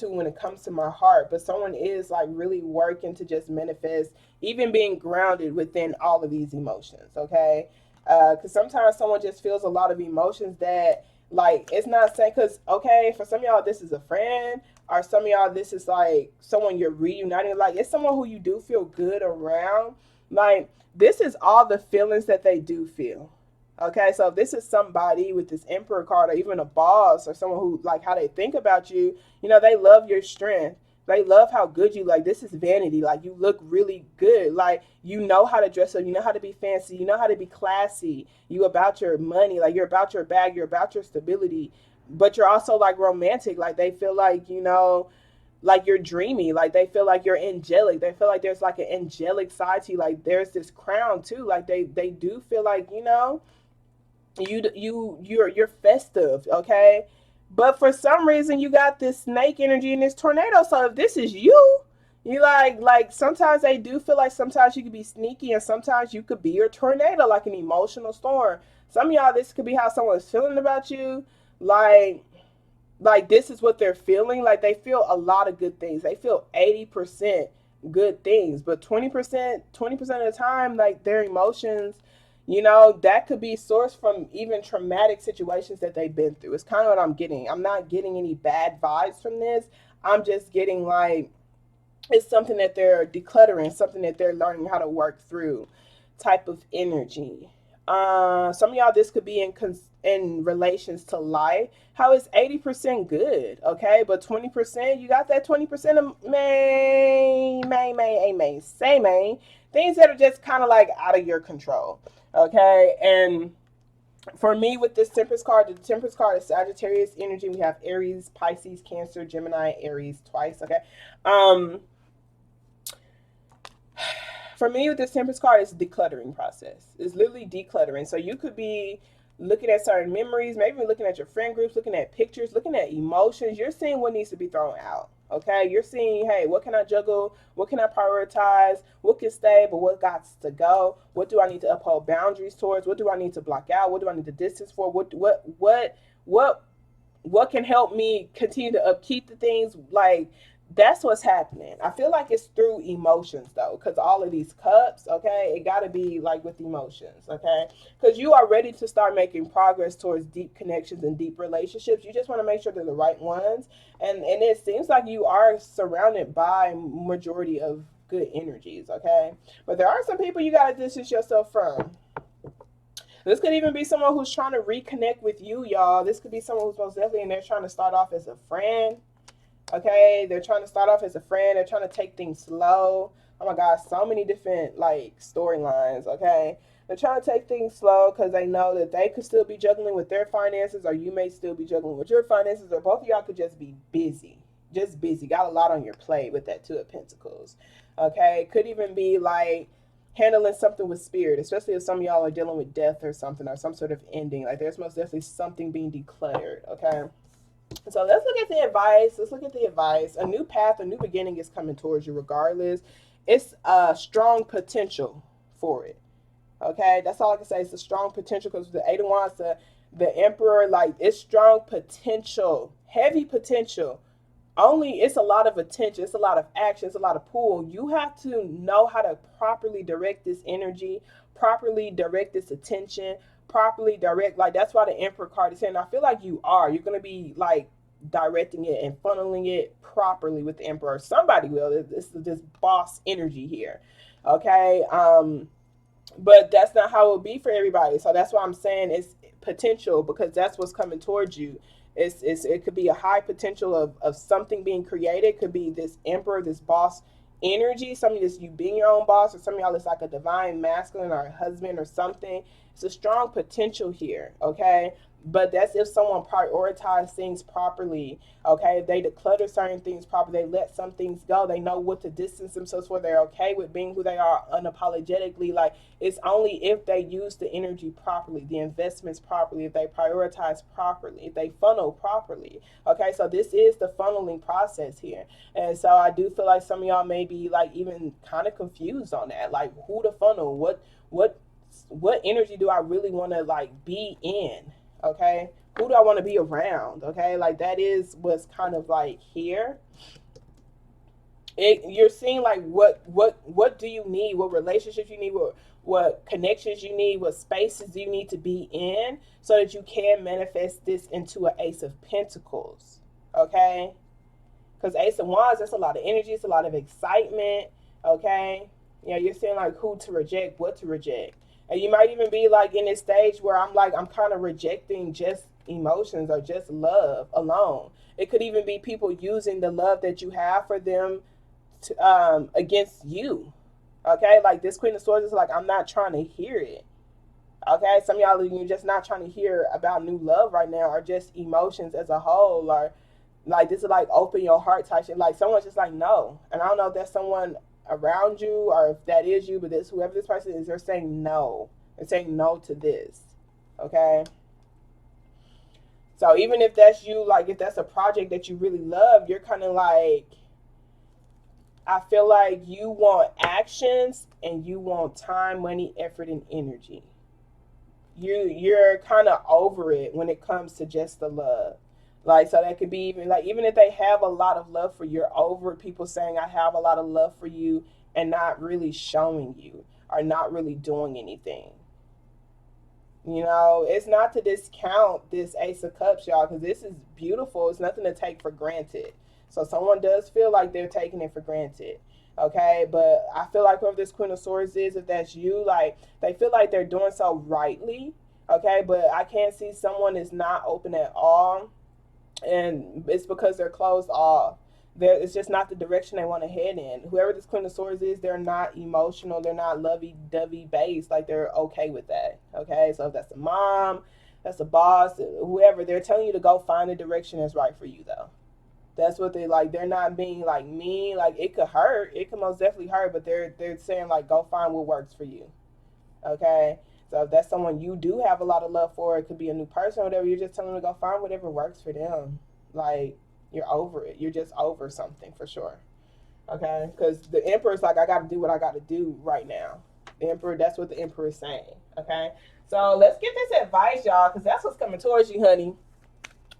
when it comes to my heart. But someone is like really working to just manifest, even being grounded within all of these emotions, okay? Because sometimes someone just feels a lot of emotions that, like, it's not saying, because, okay, for some of y'all this is a friend, or some of y'all this is like someone you're reuniting. Like, it's someone who you do feel good around. Like, this is all the feelings that they do feel. Okay, so if this is somebody with this Emperor card, or even a boss, or someone who, like, how they think about you, they love your strength. They love how good you, like, this is vanity. Like, you look really good. Like, you know how to dress up. You know how to be fancy. You know how to be classy. You about your money. Like, you're about your bag. You're about your stability. But you're also, like, romantic. Like, they feel like, like you're dreamy. Like, they feel like you're angelic. They feel like there's, like, an angelic side to you. Like, there's this crown, too. Like, they do feel like, you're festive, okay? But for some reason you got this snake energy and this tornado. So if this is you like sometimes they do feel like sometimes you could be sneaky, and sometimes you could be your tornado, like an emotional storm. Some of y'all, this could be how someone's feeling about you. like like this is what they're feeling. Like, they feel a lot of good things. They feel 80% good things, but 20% of the time, like, their emotions, that could be sourced from even traumatic situations that they've been through. It's kind of what I'm getting. I'm not getting any bad vibes from this. I'm just getting, like, it's something that they're decluttering, something that they're learning how to work through, type of energy. Some of y'all, this could be in relations to life. How is 80% good, okay? But 20%, you got that 20% of say main things that are just kind of like out of your control, okay? And for me, with this Temperance card, the Temperance card is Sagittarius energy. We have Aries, Pisces, Cancer, Gemini, Aries twice, okay? For me, with this Temperance card, it's a decluttering process. It's literally decluttering. So you could be looking at certain memories, maybe looking at your friend groups, looking at pictures, looking at emotions. You're seeing what needs to be thrown out. Okay, you're seeing, hey, what can I juggle? What can I prioritize? What can stay, but what got to go? What do I need to uphold boundaries towards? What do I need to block out? What do I need to distance for? What can help me continue to upkeep the things? Like, that's what's happening. I feel like it's through emotions, though, because all of these cups, okay, it got to be like with emotions, okay? Because you are ready to start making progress towards deep connections and deep relationships. You just want to make sure they're the right ones. And it seems like you are surrounded by majority of good energies, okay? But there are some people you got to distance yourself from. This could even be someone who's trying to reconnect with you, y'all. This could be someone who's most definitely, and they're trying to start off as a friend. Okay, they're trying to start off as a friend. They're trying to take things slow. Oh my God, so many different, like, storylines. Okay, they're trying to take things slow because they know that they could still be juggling with their finances, or you may still be juggling with your finances, or both of y'all could just be busy. Just busy. Got a lot on your plate with that Two of Pentacles. Okay, could even be like handling something with spirit, especially if some of y'all are dealing with death or something, or some sort of ending. Like, there's most definitely something being decluttered. Okay. So let's look at the advice. Let's look at the advice. A new path, a new beginning is coming towards you regardless. It's a strong potential for it. Okay, that's all I can say. It's a strong potential because the Eight of Wands, the Emperor, like it's strong potential, heavy potential. Only it's a lot of attention, it's a lot of action, it's a lot of pull. You have to know how to properly direct this energy, properly direct this attention, properly direct. Like that's why the Emperor card is saying. I feel like you are. You're gonna be like directing it and funneling it properly with the Emperor. Somebody will. This is this boss energy here. Okay. But that's not how it will be for everybody. So that's why I'm saying it's potential because that's what's coming towards you. It could be a high potential of something being created. It could be this emperor, this boss energy. Some of this you being your own boss, or some of y'all it's like a divine masculine or a husband or something. It's a strong potential here, okay? But that's if someone prioritizes things properly, okay? If they declutter certain things properly, they let some things go, they know what to distance themselves for, they're okay with being who they are unapologetically. Like it's only if they use the energy properly, the investments properly, if they prioritize properly, if they funnel properly. Okay, so this is the funneling process here. And so I do feel like some of y'all may be like even kind of confused on that. Like who to funnel, what energy do I really want to like be in? Okay, who do I want to be around? Okay, like that is what's kind of like here. You're seeing like what do you need, what relationships you need, what connections you need, what spaces do you need to be in so that you can manifest this into an Ace of Pentacles. Okay, because Ace of Wands, that's a lot of energy, it's a lot of excitement. Okay, you know, you're seeing like who to reject, what to reject. And you might even be like in this stage where I'm kind of rejecting just emotions or just love alone. It could even be people using the love that you have for them to, against you. Okay, like this Queen of Swords is like, I'm not trying to hear it. Okay, some of y'all, you're just not trying to hear about new love right now, or just emotions as a whole, or like this is like open your heart type shit. Like someone's just like no, and I don't know if that's someone around you or if that is you, but this whoever this person is, they're saying no. They're saying no to this. Okay. So even if that's you, like if that's a project that you really love, you're kind of like, I feel like you want actions and you want time, money, effort, and energy. You're kind of over it when it comes to just the love. Like so that could be even like even if they have a lot of love for you, you're over people saying I have a lot of love for you and not really showing you or not really doing anything. You know, it's not to discount this Ace of Cups, y'all, because this is beautiful. It's nothing to take for granted. So someone does feel like they're taking it for granted. Okay, but I feel like whoever this Queen of Swords is, if that's you, like they feel like they're doing so rightly. Okay, but I can't see someone is not open at all, and it's because they're closed off. It's just not the direction they want to head in. Whoever this Queen of Swords is, they're not emotional. They're not lovey-dovey based. Like they're okay with that. Okay, so if that's a mom, that's a boss, whoever, they're telling you to go find a direction that's right for you though. That's what they like. They're not being like mean. Like it could hurt. It could most definitely hurt. But they're saying like go find what works for you. Okay. So if that's someone you do have a lot of love for, it could be a new person or whatever. You're just telling them to go find whatever works for them. Like you're over it. You're just over something for sure. Okay. Because the Emperor's like I got to do what I got to do right now. The Emperor. That's what the Emperor is saying. Okay. So let's get this advice, y'all, because that's what's coming towards you, honey.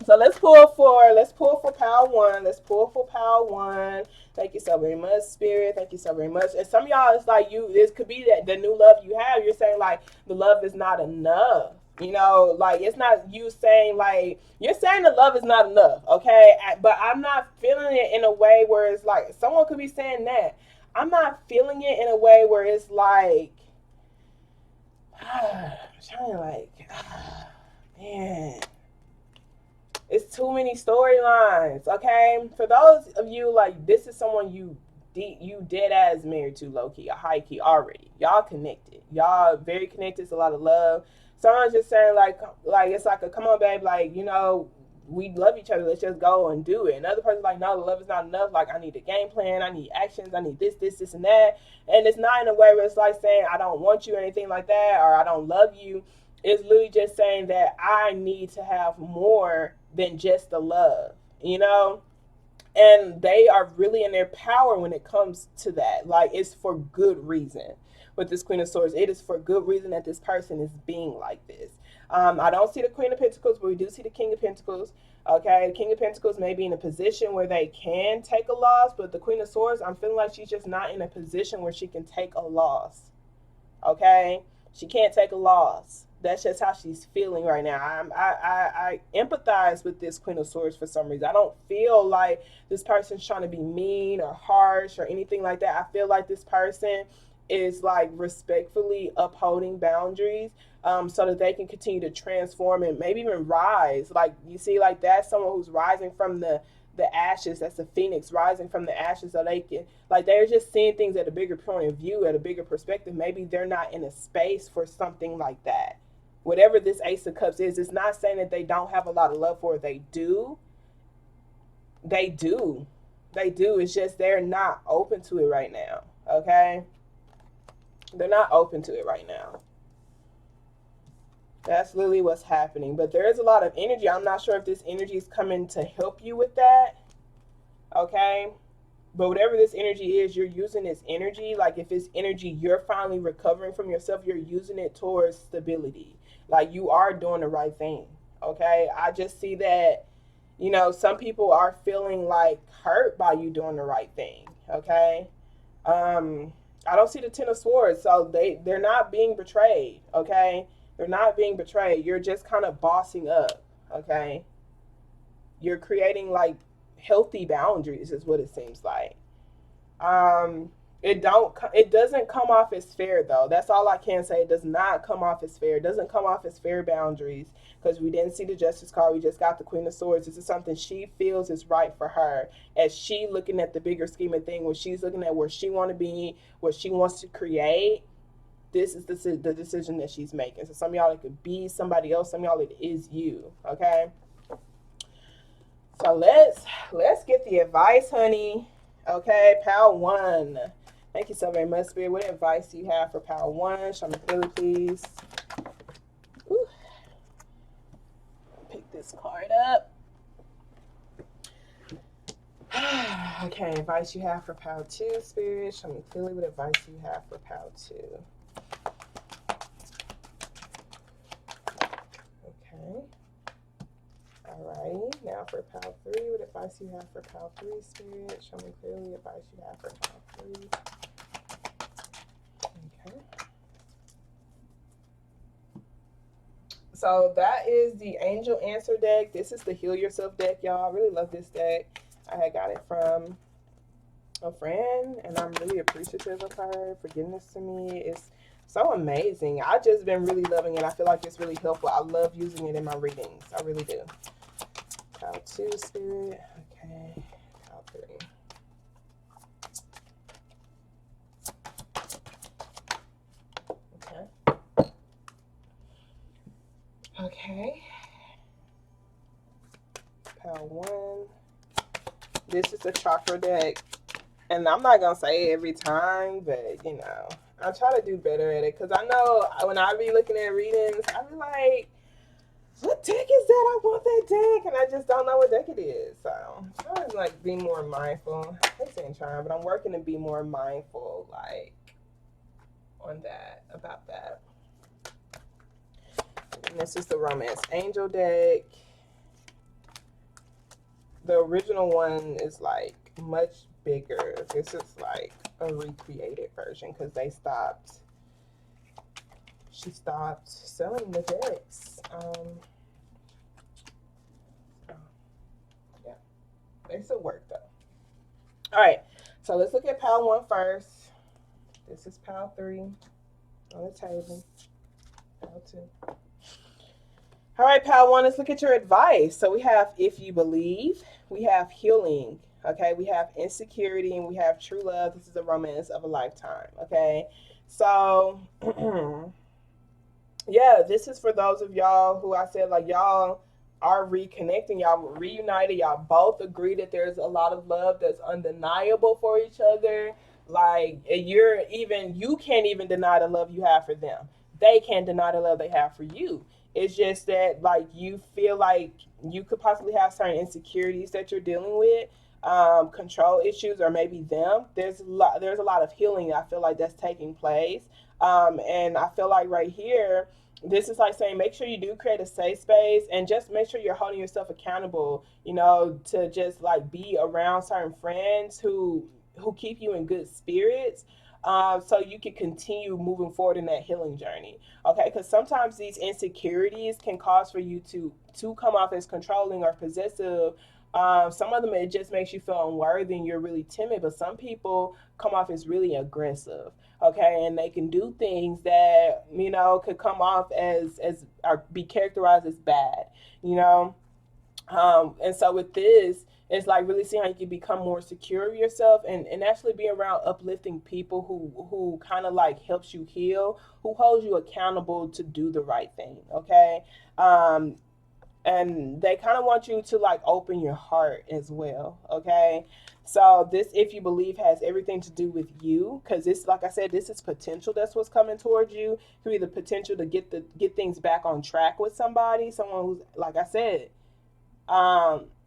So let's pull for power one. Let's pull for power one. Thank you so very much, Spirit. Thank you so very much. And some of y'all, it's like this could be that the new love you have, you're saying like the love is not enough. You know, like it's not you saying like, you're saying the love is not enough, okay? But I'm not feeling it in a way where it's like, someone could be saying that. I'm not feeling it in a way where it's like, I'm trying to like, man. It's too many storylines, okay? For those of you, like, this is someone you dead ass married to, low-key, or high-key already. Y'all connected. Y'all very connected. It's a lot of love. Someone's just saying, like it's like a, come on, babe, like, you know, we love each other. Let's just go and do it. Another person's like, no, the love is not enough. Like, I need a game plan. I need actions. I need this, and that. And it's not in a way where it's like saying, I don't want you or anything like that, or I don't love you. It's literally just saying that I need to have more than just the love, you know? And they are really in their power when it comes to that. Like, it's for good reason. with this Queen of Swords. It is for good reason that this person is being like this. I don't see the Queen of Pentacles, but we do see the King of Pentacles. Okay, the King of Pentacles may be in a position where they can take a loss, but the Queen of Swords, I'm feeling like she's just not in a position where she can take a loss. Okay, she can't take a loss. That's just how she's feeling right now. I empathize with this Queen of Swords for some reason. I don't feel like this person's trying to be mean or harsh or anything like that. I feel like this person is like respectfully upholding boundaries, so that they can continue to transform and maybe even rise. Like, you see, like, that's someone who's rising from the ashes. That's a phoenix rising from the ashes, so they can, like, they're just seeing things at a bigger point of view, at a bigger perspective. Maybe they're not in a space for something like that. Whatever this Ace of Cups is, it's not saying that they don't have a lot of love for it. They do. They do. They do. It's just they're not open to it right now. Okay? They're not open to it right now. That's literally what's happening. But there is a lot of energy. I'm not sure if this energy is coming to help you with that. Okay? But whatever this energy is, you're using this energy. Like, if it's energy you're finally recovering from yourself, you're using it towards stability. Like, you are doing the right thing. Okay? I just see that, you know, some people are feeling like hurt by you doing the right thing. Okay? I don't see the Ten of Swords, so they're not being betrayed. Okay? They're not being betrayed. You're just kind of bossing up. Okay? You're creating, like, healthy boundaries is what it seems like. It doesn't come off as fair, though. That's all I can say. It does not come off as fair. It doesn't come off as fair boundaries, because we didn't see the Justice card. We just got the Queen of Swords. This is something she feels is right for her, as she looking at the bigger scheme of things, when she's looking at where she want to be, what she wants to create. This is the decision that she's making. So some of y'all, it could be somebody else. Some of y'all, it is you. Okay. So let's get the advice, honey. Okay, Pile 1. Thank you so very much, Spirit. What advice do you have for Pile 1? Show me clearly, please. Ooh. Pick this card up. Okay, advice you have for Pile 2, Spirit. Show me clearly what advice you have for Pile 2. Okay. Alrighty, now for Pile 3, what advice you have for Pile 3, Spirit? Show me clearly what advice you have for Pile 3. Okay. So that is the Angel Answer deck. This is the Heal Yourself deck, y'all. I really love this deck. I had got it from a friend, and I'm really appreciative of her for giving this to me. It's so amazing. I've just been really loving it. I feel like it's really helpful. I love using it in my readings. I really do. Pile 2, Spirit. Okay. Pile 3. Okay. Okay. Pile 1. This is a chakra deck. And I'm not going to say it every time, but, you know, I try to do better at it. Because I know when I be looking at readings, I be like, what deck is that? I want that deck. And I just don't know what deck it is. So I'm trying to, like, be more mindful. I'm saying trying, but I'm working to be more mindful, like, on that, about that. And this is the Romance Angel deck. The original one is, like, much bigger. This is like a recreated version because she stopped selling the decks. Yeah, they still work though. All right, so let's look at Pile 1 first. This is Pile 3 on the table. Pile 2. All right, Pile 1, let's look at your advice. So we have If You Believe, we have Healing, okay, we have Insecurity, and we have True Love. This is a romance of a lifetime, okay? So, yeah, this is for those of y'all who I said, like, y'all are reconnecting, y'all reunited, y'all both agree that there's a lot of love that's undeniable for each other. Like, you can't even deny the love you have for them. They can't deny the love they have for you. It's just that, like, you feel like you could possibly have certain insecurities that you're dealing with. control issues, or maybe them. There's a lot of healing I feel like that's taking place. And I feel like right here, this is like saying make sure you do create a safe space, and just make sure you're holding yourself accountable, to just like be around certain friends who keep you in good spirits, so you can continue moving forward in that healing journey. Okay, because sometimes these insecurities can cause for you to come off as controlling or possessive. Some of them, it just makes you feel unworthy and you're really timid, but some people come off as really aggressive. Okay, and they can do things that could come off as or be characterized as bad. You know, and so with this, it's like really seeing how you can become more secure of yourself, and actually be around uplifting people who kind of like helps you heal, who holds you accountable to do the right thing. Okay. And they kind of want you to like open your heart as well. Okay, so this, if you believe, has everything to do with you, because this, like I said, this is potential. That's what's coming towards you. Could be the potential to get things back on track with somebody, someone who's, like I said,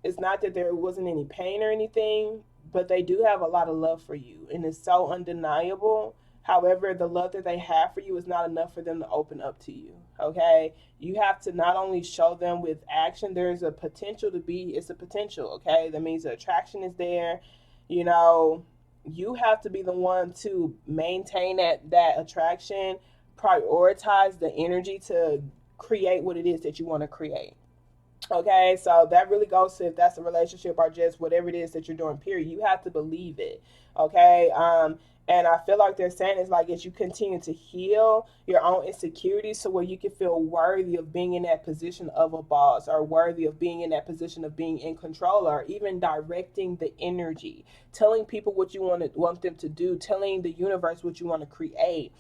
it's not that there wasn't any pain or anything, but they do have a lot of love for you, and it's so undeniable. However, the love that they have for you is not enough for them to open up to you. Okay, you have to not only show them with action. There's a potential to be. It's a potential. Okay, that means the attraction is there. You know, you have to be the one to maintain that attraction, prioritize the energy to create what it is that you want to create. Okay, so that really goes to if that's a relationship or just whatever it is that you're doing, period. You have to believe it. Okay. And I feel like they're saying is like as you continue to heal your own insecurities to where you can feel worthy of being in that position of a boss, or worthy of being in that position of being in control, or even directing the energy, telling people what you want them to do, telling the universe what you want to create,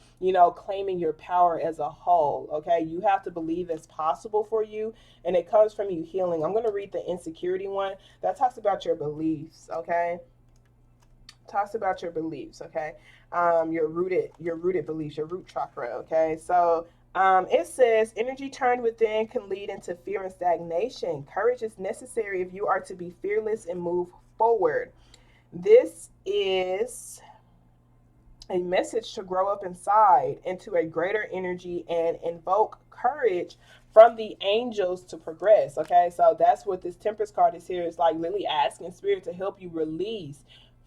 claiming your power as a whole. Okay, you have to believe it's possible for you, and it comes from you healing. I'm going to read the insecurity one that talks about your beliefs. Okay, talks about your beliefs. Okay, your rooted beliefs, your root chakra. Okay, so it says energy turned within can lead into fear and stagnation. Courage is necessary if you are to be fearless and move forward. This is a message to grow up inside into a greater energy and invoke courage from the angels to progress. Okay, so that's what this Temperance card is here. It's like really asking Spirit to help you release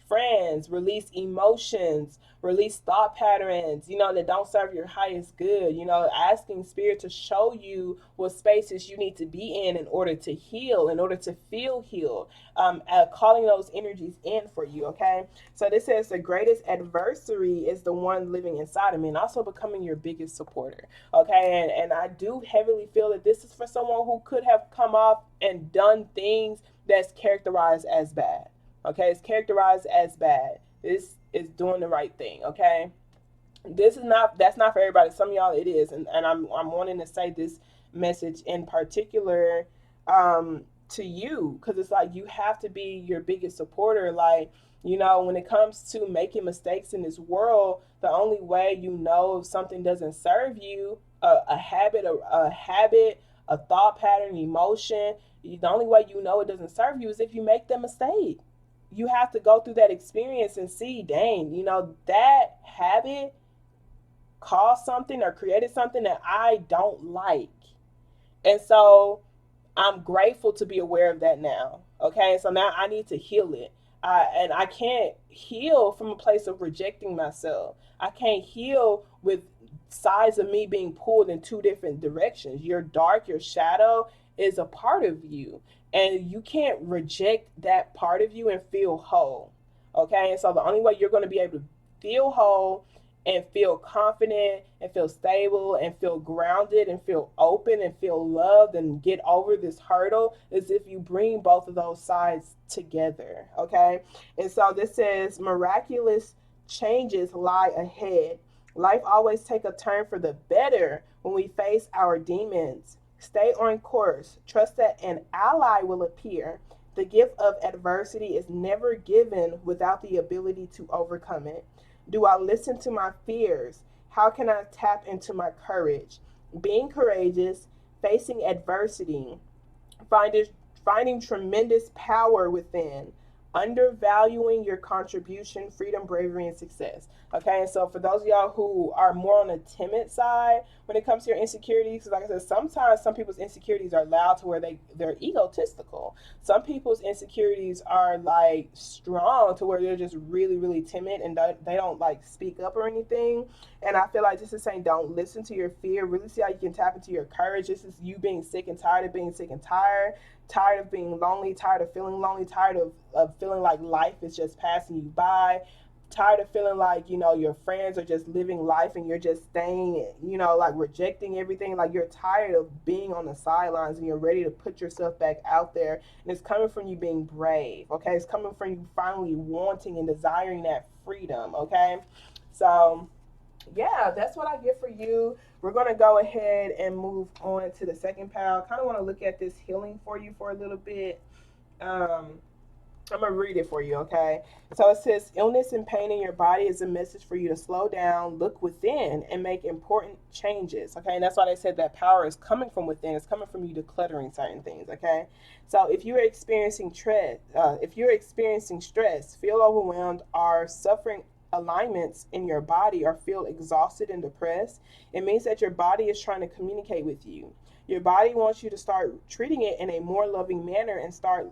friends, release emotions, release thought patterns, that don't serve your highest good. Asking Spirit to show you what spaces you need to be in order to heal, in order to feel healed. Calling those energies in for you. Okay, so this says the greatest adversary is the one living inside of me, and also becoming your biggest supporter. Okay, and I do heavily feel that this is for someone who could have come off and done things that's characterized as bad. Okay, it's characterized as bad. This is doing the right thing. Okay, that's not for everybody. Some of y'all it is, and I'm wanting to say this message in particular to you, because it's like you have to be your biggest supporter. Like, when it comes to making mistakes in this world, the only way if something doesn't serve you, a habit, a thought pattern, emotion, the only way it doesn't serve you is if you make the mistake. You have to go through that experience and see, dang, that habit caused something or created something that I don't like. And so I'm grateful to be aware of that now. Okay, so now I need to heal it. And I can't heal from a place of rejecting myself. I can't heal with sides of me being pulled in two different directions. Your dark, your shadow is a part of you, and you can't reject that part of you and feel whole. Okay, and so the only way you're going to be able to feel whole and feel confident and feel stable and feel grounded and feel open and feel loved and get over this hurdle is if you bring both of those sides together. Okay, and so this says miraculous changes lie ahead. Life always take a turn for the better when we face our demons. Stay on course. Trust that an ally will appear. The gift of adversity is never given without the ability to overcome it. Do I listen to my fears? How can I tap into my courage? Being courageous, facing adversity, finding, finding tremendous power within. undervaluing your contribution, freedom, bravery, and success. Okay, and so for those of y'all who are more on the timid side when it comes to your insecurities, like I said, sometimes some people's insecurities are loud to where they're egotistical. Some people's insecurities are like strong to where they're just really, really timid and they don't like speak up or anything. And I feel like this is saying don't listen to your fear. Really see how you can tap into your courage. This is you being sick and tired of being sick and tired of being lonely, tired of feeling lonely, tired of feeling like life is just passing you by, tired of feeling like, you know, your friends are just living life and you're just staying, you know, like rejecting everything. Like you're tired of being on the sidelines and you're ready to put yourself back out there. And it's coming from you being brave, okay? It's coming from you finally wanting and desiring that freedom, okay? So yeah, that's what I get for you. We're going to go ahead and move on to the second pile. Kind of want to look at this healing for you for a little bit. I'm going to read it for you, okay? So it says, illness and pain in your body is a message for you to slow down, look within, and make important changes, okay? And that's why they said that power is coming from within. It's coming from you decluttering certain things, okay? So if you're experiencing stress, feel overwhelmed, are suffering alignments in your body, or feel exhausted and depressed, it means that your body is trying to communicate with you. Your body wants you to start treating it in a more loving manner and start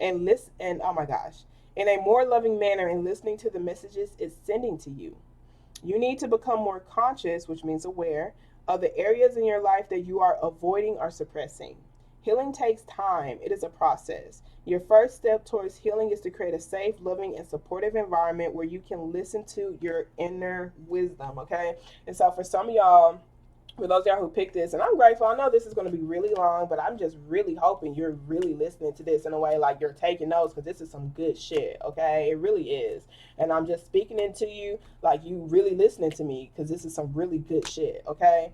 and listen and oh my gosh, in a more loving manner and listening to the messages it's sending to you. You need to become more conscious, which means aware, of the areas in your life that you are avoiding or suppressing. Healing takes time. It is a process. Your first step towards healing is to create a safe, loving, and supportive environment where you can listen to your inner wisdom, okay? And so for some of y'all, for those of y'all who picked this, and I'm grateful. I know this is going to be really long, but I'm just really hoping you're really listening to this in a way like you're taking notes, because this is some good shit, okay? It really is. And I'm just speaking into you like you really listening to me, because this is some really good shit, okay?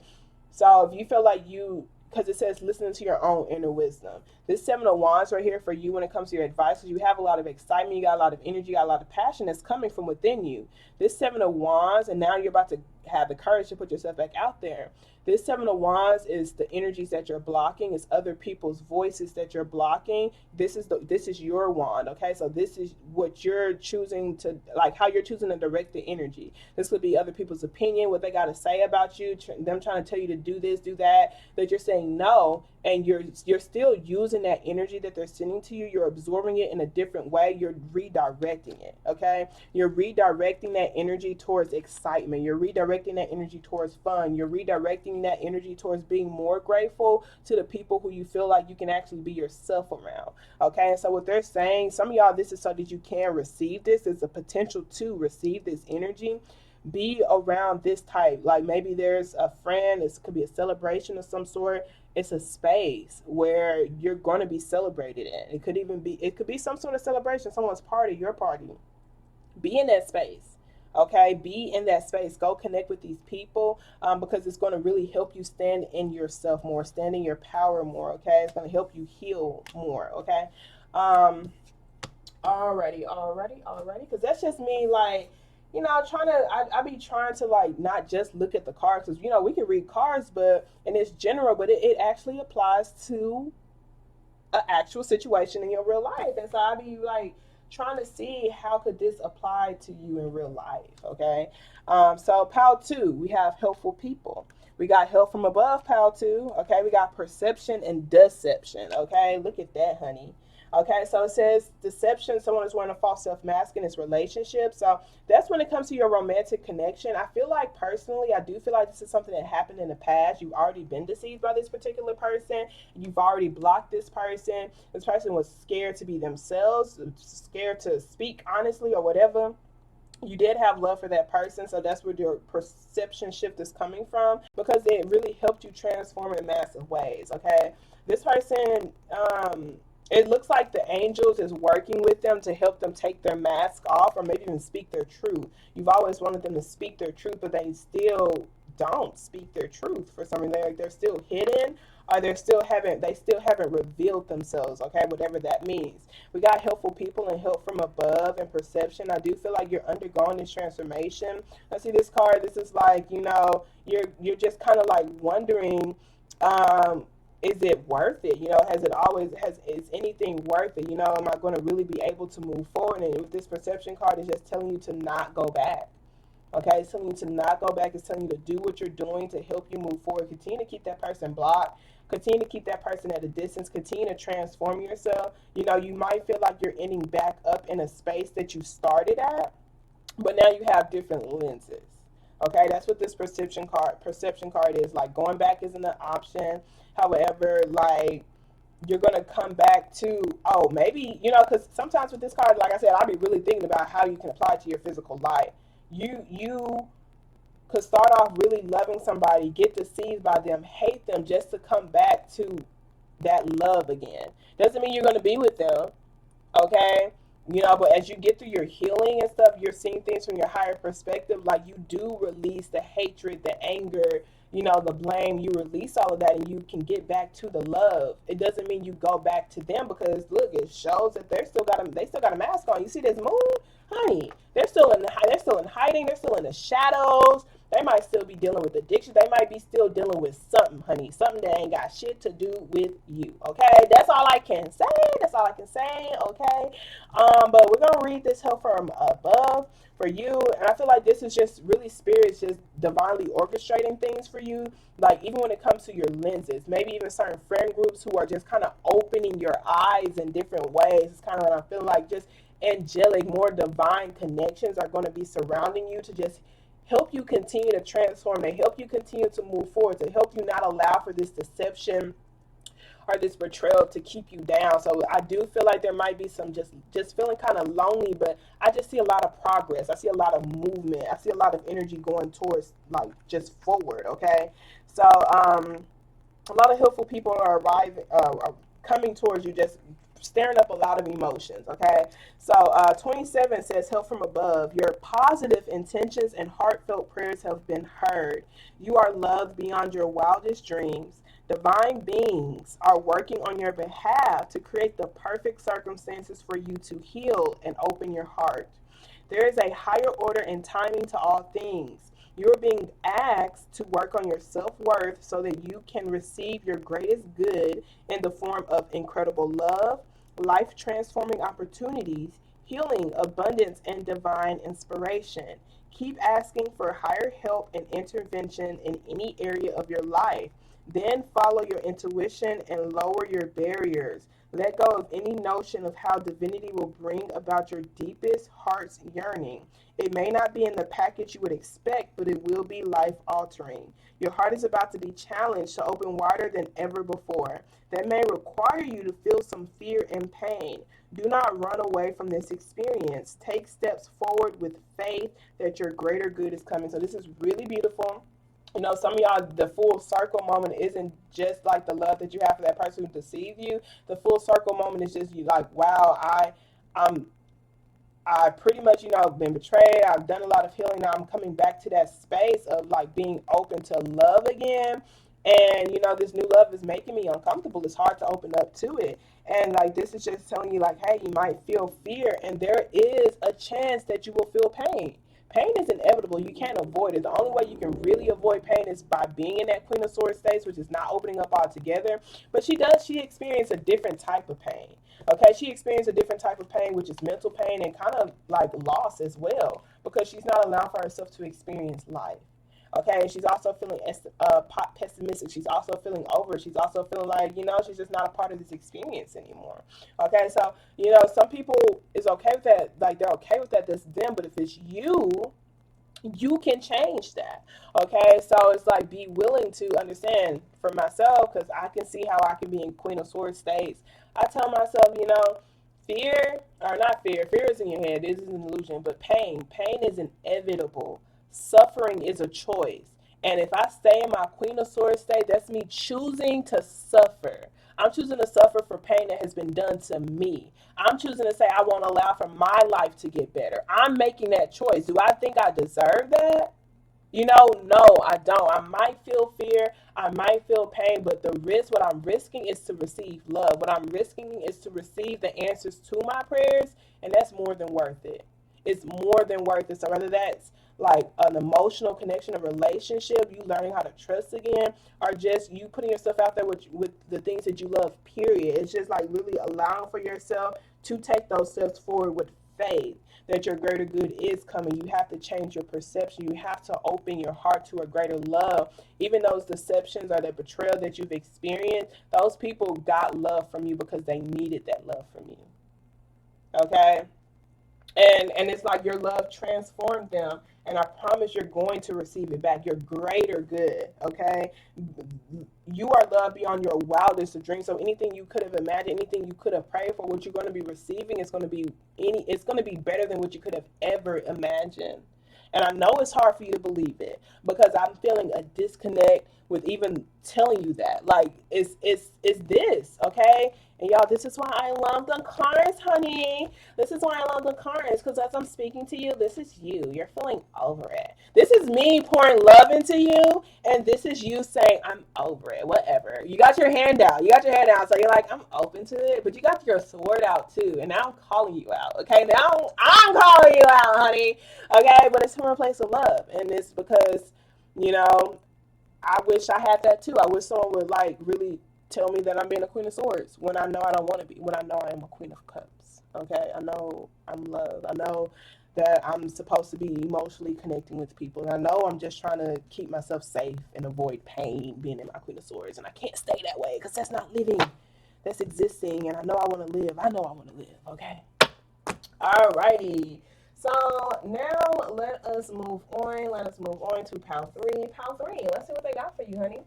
So if you feel like because it says listening to your own inner wisdom. This Seven of Wands right here for you when it comes to your advice, because you have a lot of excitement, you got a lot of energy, you got a lot of passion that's coming from within you. This Seven of Wands, and now you're about to have the courage to put yourself back out there. This Seven of Wands is the energies that you're blocking. It's other people's voices that you're blocking. This is your wand, okay? So this is what you're choosing to, like how you're choosing to direct the energy. This could be other people's opinion, what they got to say about you, them trying to tell you to do this, do that, that you're saying no, and you're still using that energy that they're sending to you. You're absorbing it in a different way. You're redirecting it, okay? You're redirecting that energy towards excitement. You're redirecting that energy towards fun. You're redirecting that energy towards being more grateful to the people who you feel like you can actually be yourself around, okay? And so what they're saying, some of y'all, this is so that you can receive this. There's a potential to receive this energy. Be around this type. Like maybe there's a friend, it could be a celebration of some sort. It's a space where you're going to be celebrated in. It could be some sort of celebration, someone's party, your party. Be in that space, okay? Be in that space. Go connect with these people, because it's going to really help you stand in yourself more, stand in your power more, okay? It's going to help you heal more, okay? Alrighty, because that's just me, like, you know, I be trying to, like, not just look at the cards, because, you know, we can read cards, but, and it's general, but it actually applies to an actual situation in your real life. And so I be, like, trying to see how could this apply to you in real life, okay? So pile 2, we have helpful people. We got help from above, pile 2, okay? We got perception and deception, okay? Look at that, honey. Okay, so it says deception, someone is wearing a false self-mask in his relationship. So that's when it comes to your romantic connection. I feel like personally, I do feel like this is something that happened in the past. You've already been deceived by this particular person. You've already blocked this person. This person was scared to be themselves, scared to speak honestly or whatever. You did have love for that person, so that's where your perception shift is coming from, because it really helped you transform in massive ways, okay? This person, it looks like the angels is working with them to help them take their mask off, or maybe even speak their truth. You've always wanted them to speak their truth, but they still don't speak their truth for some reason. They're still hidden, or they still haven't revealed themselves, okay? Whatever that means. We got helpful people and help from above and perception. I do feel like you're undergoing this transformation. I see this card. This is like, you know, you're just kind of like wondering, is it worth it? Is anything worth it? Am I going to really be able to move forward? And with this perception card, is just telling you to not go back. Okay, it's telling you to not go back. It's telling you to do what you're doing to help you move forward. Continue to keep that person blocked. Continue to keep that person at a distance. Continue to transform yourself. You might feel like you're ending back up in a space that you started at, but now you have different lenses. Okay, that's what this perception card is. Like, going back isn't an option. However, like, you're gonna come back to, oh, maybe, because sometimes with this card, like I said, I'll be really thinking about how you can apply it to your physical life. You could start off really loving somebody, get deceived by them, hate them, just to come back to that love again. Doesn't mean you're gonna be with them, okay? But as you get through your healing and stuff, you're seeing things from your higher perspective. Like, you do release the hatred, the anger, the blame. You release all of that, and you can get back to the love. It doesn't mean you go back to them, because look, it shows that they still got a mask on. You see this moon, honey? They're still in hiding. They're still in the shadows. They might still be dealing with addiction. They might be still dealing with something, honey. Something that ain't got shit to do with you. Okay? That's all I can say. Okay? But we're going to read this help from above for you. And I feel like this is just really spirits just divinely orchestrating things for you. Like, even when it comes to your lenses, maybe even certain friend groups who are just kind of opening your eyes in different ways. It's kind of what I feel like, just angelic, more divine connections are going to be surrounding you to just help you continue to transform, to help you continue to move forward, to help you not allow for this deception or this betrayal to keep you down. So I do feel like there might be some just feeling kind of lonely, but I just see a lot of progress. I see a lot of movement. I see a lot of energy going towards, like, just forward, okay? So a lot of helpful people are coming towards you, just stirring up a lot of emotions, okay? So 27 says, help from above. Your positive intentions and heartfelt prayers have been heard. You are loved beyond your wildest dreams. Divine beings are working on your behalf to create the perfect circumstances for you to heal and open your heart. There is a higher order and timing to all things. You're being asked to work on your self-worth so that you can receive your greatest good in the form of incredible love, life-transforming opportunities, healing, abundance, and divine inspiration. Keep asking for higher help and intervention in any area of your life. Then follow your intuition and lower your barriers. Let go of any notion of how divinity will bring about your deepest heart's yearning. It may not be in the package you would expect, but it will be life-altering. Your heart is about to be challenged to open wider than ever before. That may require you to feel some fear and pain. Do not run away from this experience. Take steps forward with faith that your greater good is coming. So this is really beautiful. Some of y'all, the full circle moment isn't just like the love that you have for that person who deceived you. The full circle moment is just you like, wow, I pretty much, been betrayed. I've done a lot of healing. Now I'm coming back to that space of, like, being open to love again. And, this new love is making me uncomfortable. It's hard to open up to it. And, like, this is just telling you, like, hey, you might feel fear. And there is a chance that you will feel pain. Pain is inevitable. You can't avoid it. The only way you can really avoid pain is by being in that Queen of Swords stage, which is not opening up altogether. But she experienced a different type of pain. Okay, she experienced a different type of pain, which is mental pain and kind of like loss as well, because she's not allowing for herself to experience life. Okay, she's also feeling pessimistic. She's also feeling over. She's also feeling like, she's just not a part of this experience anymore. Okay, so, some people is okay with that. Like, they're okay with that. That's them. But if it's you can change that. Okay, so it's like, be willing to understand for myself, because I can see how I can be in Queen of Swords states. I tell myself, fear is in your head. It is an illusion. But pain is inevitable. Suffering is a choice. And if I stay in my Queen of Swords state, that's me choosing to suffer. I'm choosing to suffer for pain that has been done to me. I'm choosing to say I won't allow for my life to get better. I'm making that choice. Do I think I deserve that? No, I don't. I might feel fear. I might feel pain, but what I'm risking is to receive love. What I'm risking is to receive the answers to my prayers, and that's more than worth it. it's more than worth it. So whether that's like an emotional connection, a relationship, you learning how to trust again, or just you putting yourself out there with the things that you love, period. It's just like really allowing for yourself to take those steps forward with faith that your greater good is coming. You have to change your perception. You have to open your heart to a greater love. Even those deceptions or the betrayal that you've experienced, those people got love from you because they needed that love from you. Okay? And it's like your love transformed them, and I promise you're going to receive it back. Your greater good, okay? You are loved beyond your wildest dreams. So anything you could have imagined, anything you could have prayed for, what you're going to be receiving is going to be it's going to be better than what you could have ever imagined. And I know it's hard for you to believe it because I'm feeling a disconnect with even telling you that. Like it's this, okay? And y'all, this is why I love the cards, honey. This is why I love the cards, because as I'm speaking to you, this is you. You're feeling over it. This is me pouring love into you, and this is you saying, I'm over it, whatever. You got your hand out. You got your hand out, so you're like, I'm open to it, but you got your sword out too, and now I'm calling you out, okay? Now I'm calling you out, honey, okay? But it's from a place of love, and it's because, you know, I wish I had that too. I wish someone would like really tell me that I'm being a queen of swords when I know I don't want to be, when I know I am a queen of cups. Okay, I know I'm loved. I know that I'm supposed to be emotionally connecting with people. And I know I'm just trying to keep myself safe and avoid pain being in my queen of swords. And I can't stay that way because that's not living. That's existing. And I know I want to live. I know I want to live. Okay. Alrighty. So now let us move on. Let us move on to pile 3. Pile 3. Let's see what they got for you, honey.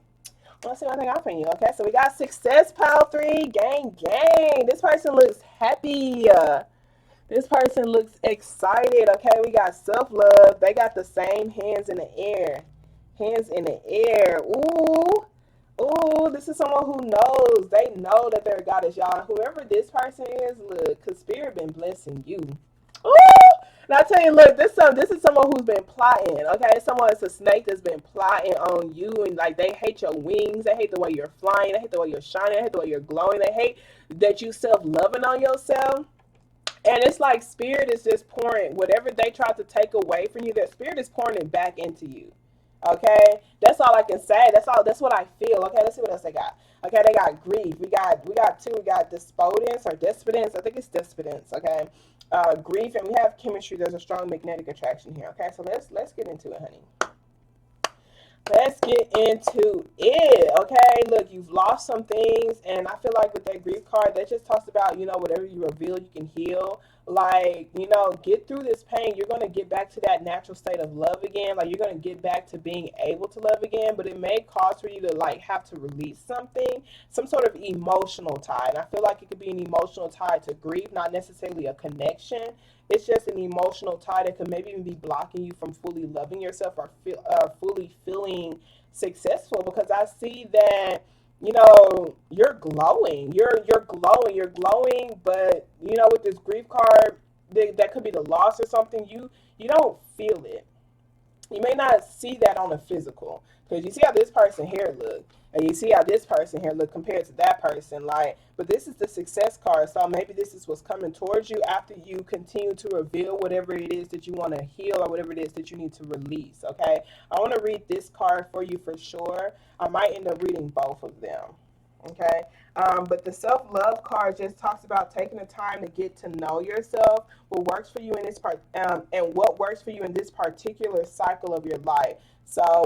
Let's see what they got for you. Okay, so we got success, pile 3. Gang, gang. This person looks happy. This person looks excited. Okay, we got self-love. They got the same hands in the air. Hands in the air. Ooh. Ooh, this is someone who knows. They know that they're a goddess, y'all. Whoever this person is, look, because Spirit been blessing you. Ooh. And I tell you, look, this is someone who's been plotting, okay? Someone that's a snake that's been plotting on you, and like they hate your wings, they hate the way you're flying, they hate the way you're shining, they hate the way you're glowing, they hate that you self-loving on yourself. And it's like Spirit is just pouring whatever they tried to take away from you, that Spirit is pouring it back into you. Okay, that's all I can say. That's what I feel. Okay, let's see what else they got. Okay, they got grief. We got two. We got despotence or despotence. I think it's despotence. Okay, grief, and we have chemistry. There's a strong magnetic attraction here. Okay, so let's get into it, honey. Let's get into it. Okay, look, you've lost some things, and I feel like with that grief card, that just talks about, you know, whatever you reveal, you can heal. Like, you know, get through this pain. You're going to get back to that natural state of love again. Like, you're going to get back to being able to love again, but it may cause for you to, like, have to release something, some sort of emotional tie. And I feel like it could be an emotional tie to grief, not necessarily a connection. It's just an emotional tie that could maybe even be blocking you from fully loving yourself or fully feeling successful, because I see that, you know, you're glowing. You're glowing, but, you know, with this grief card, that could be the loss or something. You don't feel it. You may not see that on the physical, because you see how this person here look, and you see how this person here look compared to that person. Like, but this is the success card, so maybe this is what's coming towards you after you continue to reveal whatever it is that you want to heal or whatever it is that you need to release. Okay, I want to read this card for you for sure. I might end up reading both of them. Okay, but the self-love card just talks about taking the time to get to know yourself, what works for you in this part, and what works for you in this particular cycle of your life. So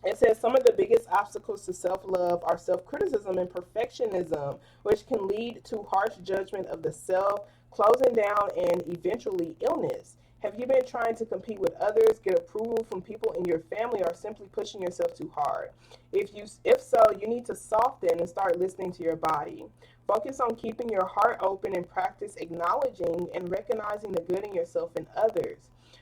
it says some of the biggest obstacles to self-love are self-criticism and perfectionism, which can lead to harsh judgment of the self, closing down, and eventually illness. Have you been trying to compete with others, get approval from people in your family, or simply pushing yourself too hard? If so, you need to soften and start listening to your body. Focus on keeping your heart open and practice acknowledging and recognizing the good in yourself and others.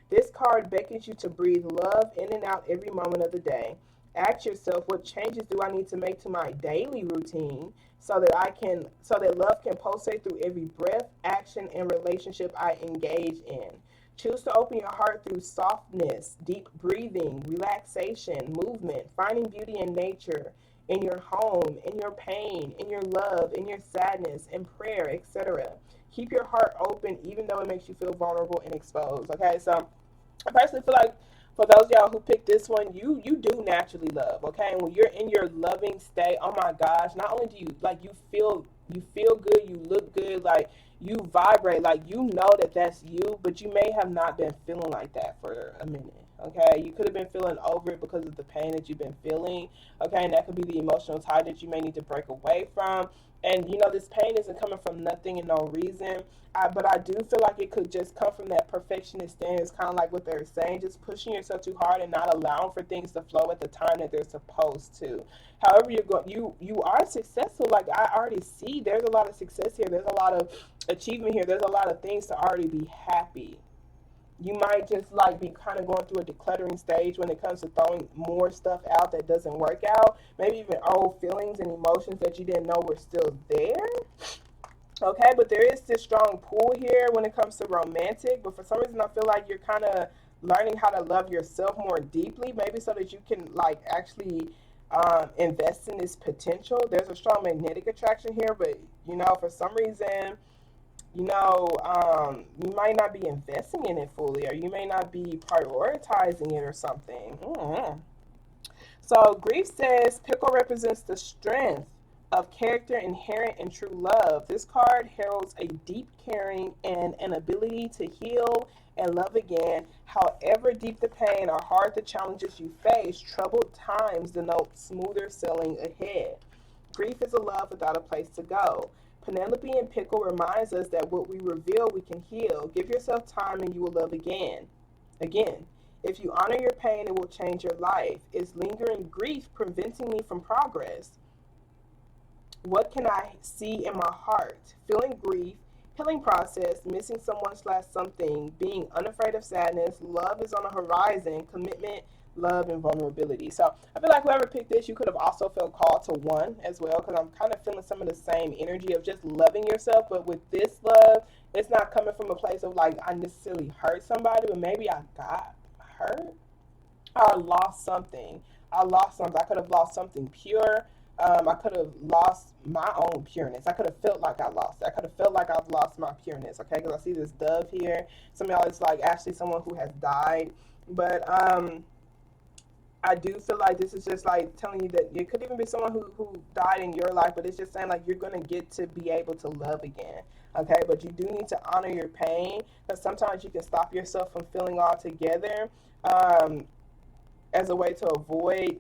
This card beckons you to breathe love in and out every moment of the day. Ask yourself, what changes do I need to make to my daily routine so that love can pulsate through every breath, action, and relationship I engage in. Choose to open your heart through softness, deep breathing, relaxation, movement, finding beauty in nature, in your home, in your pain, in your love, in your sadness, in prayer, etc. Keep your heart open, even though it makes you feel vulnerable and exposed. Okay, so I personally feel like for those of y'all who picked this one, you do naturally love. Okay, and when you're in your loving state, oh my gosh, not only do you like you feel good, you look good, like you vibrate, like you know that that's you, but you may have not been feeling like that for a minute. Okay, you could have been feeling over it because of the pain that you've been feeling. Okay, and that could be the emotional tie that you may need to break away from. And you know, this pain isn't coming from nothing and no reason. But I do feel like it could just come from that perfectionist stance, kind of like what they're saying, just pushing yourself too hard and not allowing for things to flow at the time that they're supposed to. However, you are successful. Like I already see, there's a lot of success here. There's a lot of achievement here. There's a lot of things to already be happy. You might just like be kind of going through a decluttering stage when it comes to throwing more stuff out that doesn't work out. Maybe even old feelings and emotions that you didn't know were still there. Okay, but there is this strong pull here when it comes to romantic. But for some reason, I feel like you're kind of learning how to love yourself more deeply, maybe so that you can like actually invest in this potential. There's a strong magnetic attraction here, but you know, for some reason, you might not be investing in it fully, or you may not be prioritizing it or something. So grief says pickle represents the strength of character inherent in true love. This card heralds a deep caring and an ability to heal and love again. However deep the pain or hard the challenges you face, troubled times denote smoother sailing ahead. Grief is a love without a place to go. Penelope and Pickle reminds us that what we reveal, we can heal. Give yourself time and you will love again. Again. If you honor your pain, it will change your life. Is lingering grief preventing me from progress? What can I see in my heart? Feeling grief, healing process, missing someone slash something, being unafraid of sadness, love is on the horizon, commitment, love, and vulnerability. So I feel like whoever picked this, you could have also felt called to one as well, because I'm kind of feeling some of the same energy of just loving yourself. But with this love, it's not coming from a place of like I necessarily hurt somebody, but maybe I got hurt. I lost something. I could have lost something pure. I could have lost my own pureness. I could have felt like I lost it. I could have felt like I've lost my pureness. Okay, because I see this dove here. Some of y'all, it's like actually someone who has died. But I do feel like this is just like telling you that it could even be someone who died in your life, but it's just saying like you're going to get to be able to love again. Okay, but you do need to honor your pain, because sometimes you can stop yourself from feeling altogether as a way to avoid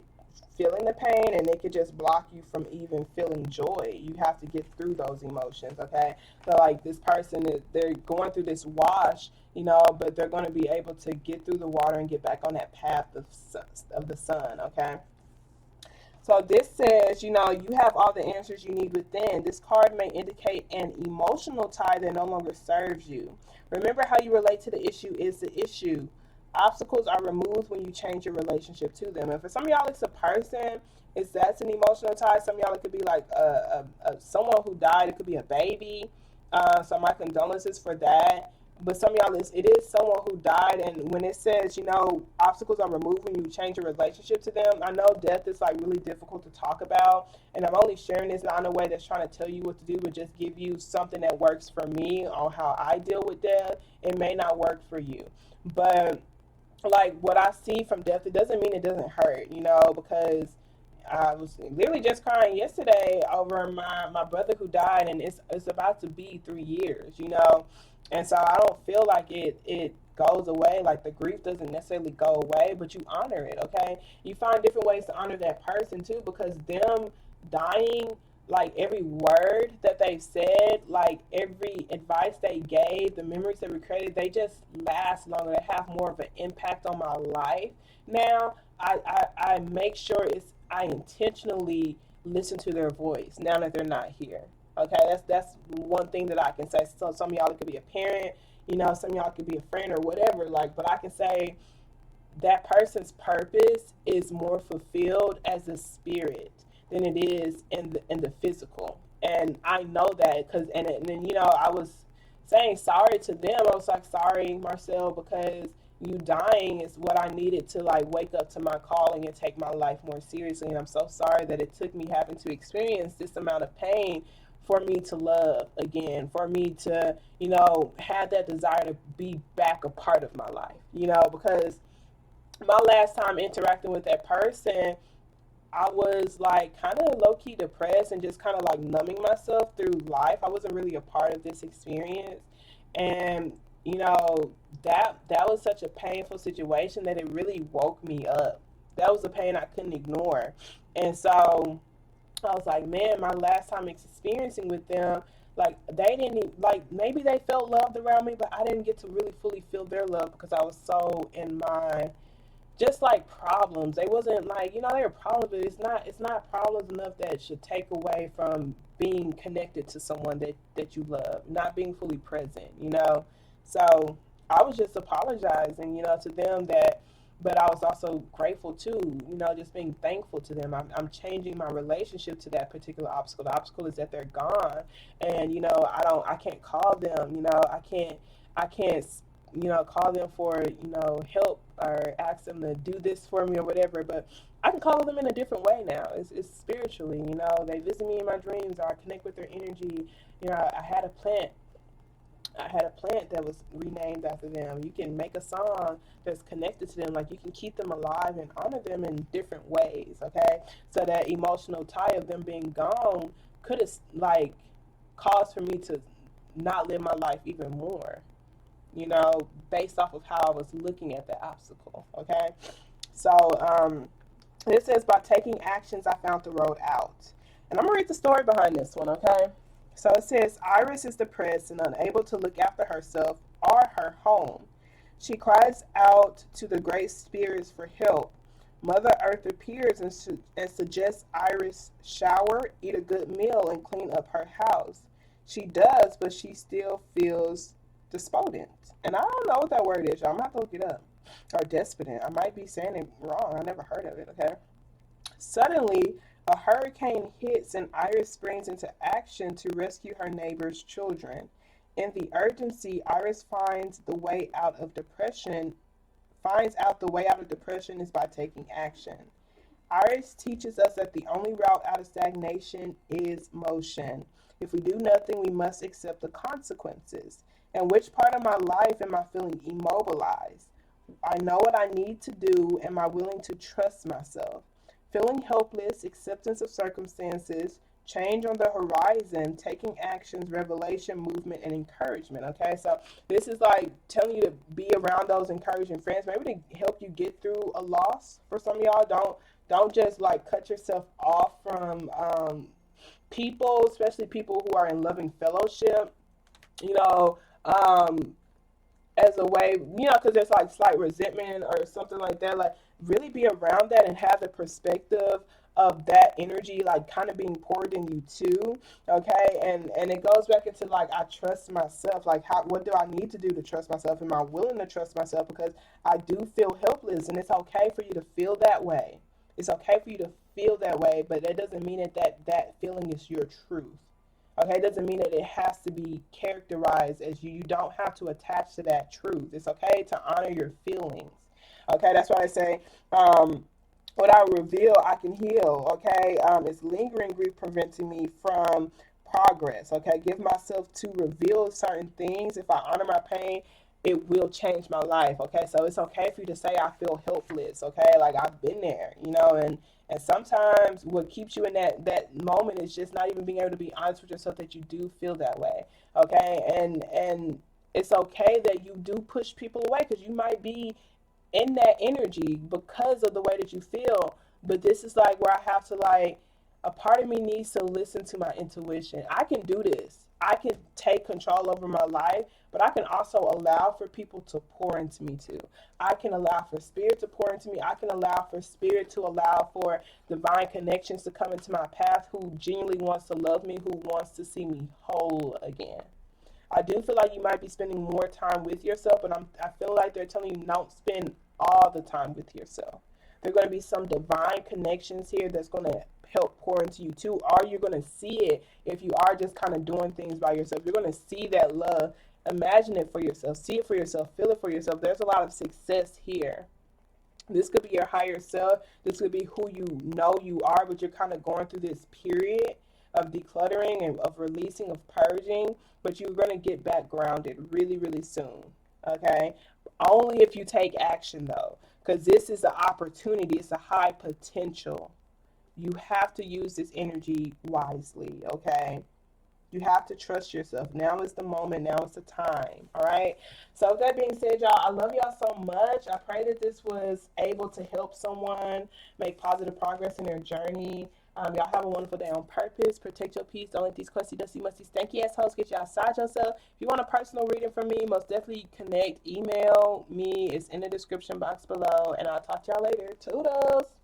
feeling the pain, and it could just block you from even feeling joy. You have to get through those emotions. Okay, so like this person, they're going through this wash, but they're going to be able to get through the water and get back on that path of the sun. Okay, so this says, you have all the answers you need within. This card may indicate an emotional tie that no longer serves you. Remember, how you relate to the issue is the issue. Obstacles are removed when you change your relationship to them. And for some of y'all, it's a person. That's an emotional tie. Some of y'all, it could be like someone who died. It could be a baby. So my condolences for that. But some of y'all, it is someone who died. And when it says, obstacles are removed when you change your relationship to them, I know death is like really difficult to talk about. And I'm only sharing this not in a way that's trying to tell you what to do, but just give you something that works for me on how I deal with death. It may not work for you. But like what I see from death, it doesn't mean it doesn't hurt, because I was literally just crying yesterday over my brother who died, and it's about to be 3 years, and so I don't feel like it goes away. Like the grief doesn't necessarily go away, but you honor it. Okay, you find different ways to honor that person too, because them dying, like every word that they said, like every advice they gave, the memories that we created, they just last longer. They have more of an impact on my life. Now, I make sure I intentionally listen to their voice now that they're not here. Okay, that's one thing that I can say. So some of y'all, it could be a parent, some of y'all could be a friend or whatever. Like, but I can say that person's purpose is more fulfilled as a spirit than it is in the physical. And I know that because and then I was saying sorry to them. I was like, sorry, Marcel, because you dying is what I needed to like wake up to my calling and take my life more seriously. And I'm so sorry that it took me having to experience this amount of pain for me to love again, for me to, have that desire to be back a part of my life, because my last time interacting with that person, I was like kind of low key depressed and just kind of like numbing myself through life. I wasn't really a part of this experience. And, that was such a painful situation that it really woke me up. That was a pain I couldn't ignore. And so I was like, man, my last time experiencing with them, like they didn't like, maybe they felt loved around me, but I didn't get to really fully feel their love because I was so in my just like problems. They wasn't like, they were problems, but it's not problems enough that should take away from being connected to someone that you love, not being fully present. So I was just apologizing, to them, that but I was also grateful too, just being thankful to them. I'm changing my relationship to that particular obstacle. The obstacle is that they're gone, and I can't call them. I can't call them for help or ask them to do this for me or whatever. But I can call them in a different way now. It's spiritually. They visit me in my dreams, or I connect with their energy. I had a plant. That was renamed after them. You can make a song that's connected to them. Like, you can keep them alive and honor them in different ways, okay? So that emotional tie of them being gone could have, like, caused for me to not live my life even more, based off of how I was looking at the obstacle, okay? So, it says, by taking actions, I found the road out. And I'm going to read the story behind this one, okay? So it says, Iris is depressed and unable to look after herself or her home. She cries out to the great spirits for help. Mother Earth appears and suggests Iris shower, eat a good meal, and clean up her house. She does, but she still feels despondent. And I don't know what that word is, y'all. I'm going to have to look it up. Or despondent. I might be saying it wrong. I never heard of it, okay? Suddenly, a hurricane hits and Iris springs into action to rescue her neighbor's children. In the urgency, Iris finds out the way out of depression is by taking action. Iris teaches us that the only route out of stagnation is motion. If we do nothing, we must accept the consequences. In which part of my life am I feeling immobilized? I know what I need to do. Am I willing to trust myself? Feeling helpless, acceptance of circumstances, change on the horizon, taking actions, revelation, movement, and encouragement. Okay, so this is like telling you to be around those encouraging friends, maybe to help you get through a loss. For some of y'all, don't just like cut yourself off from people, especially people who are in loving fellowship. You know, as a way, because there's like slight resentment or something like that. Like, really be around that and have the perspective of that energy, like, kind of being poured in you too. Okay, and it goes back into like, I trust myself. Like, what do I need to do to trust myself? Am I willing to trust myself? Because I do feel helpless, and it's okay for you to feel that way. It's okay for you to feel that way, but that doesn't mean that feeling is your truth. Okay, it doesn't mean that it has to be characterized as you. You don't have to attach to that truth. It's okay to honor your feelings. Okay, that's why I say, what I reveal, I can heal. Okay, it's lingering grief preventing me from progress. Okay, give myself to reveal certain things. If I honor my pain, it will change my life. Okay, so it's okay for you to say I feel helpless. Okay, like, I've been there, and sometimes what keeps you in that moment is just not even being able to be honest with yourself that you do feel that way. Okay, and it's okay that you do push people away, because you might be in that energy because of the way that you feel. But this is like where I have to, like, a part of me needs to listen to my intuition. I can do this. I can take control over my life, but I can also allow for people to pour into me too. I can allow for spirit to pour into me. I can allow for spirit to allow for divine connections to come into my path, who genuinely wants to love me, who wants to see me whole again. I do feel like you might be spending more time with yourself, but I feel like they're telling you don't spend all the time with yourself. There are going to be some divine connections here that's going to help pour into you too, or you're going to see it if you are just kind of doing things by yourself. You're going to see that love. Imagine it for yourself. See it for yourself. Feel it for yourself. There's a lot of success here. This could be your higher self. This could be who you know you are, but you're kind of going through this period of decluttering and of releasing, of purging, but you're going to get back grounded really, really soon. Okay? Only if you take action, though, because this is an opportunity, it's a high potential. You have to use this energy wisely, okay? You have to trust yourself. Now is the moment. Now is the time. All right. So, with that being said, y'all, I love y'all so much. I pray that this was able to help someone make positive progress in their journey. Y'all have a wonderful day on purpose. Protect your peace. Don't let these crusty, dusty, musty, stanky assholes get you outside yourself. If you want a personal reading from me, most definitely connect. Email me. It's in the description box below. And I'll talk to y'all later. Toodles.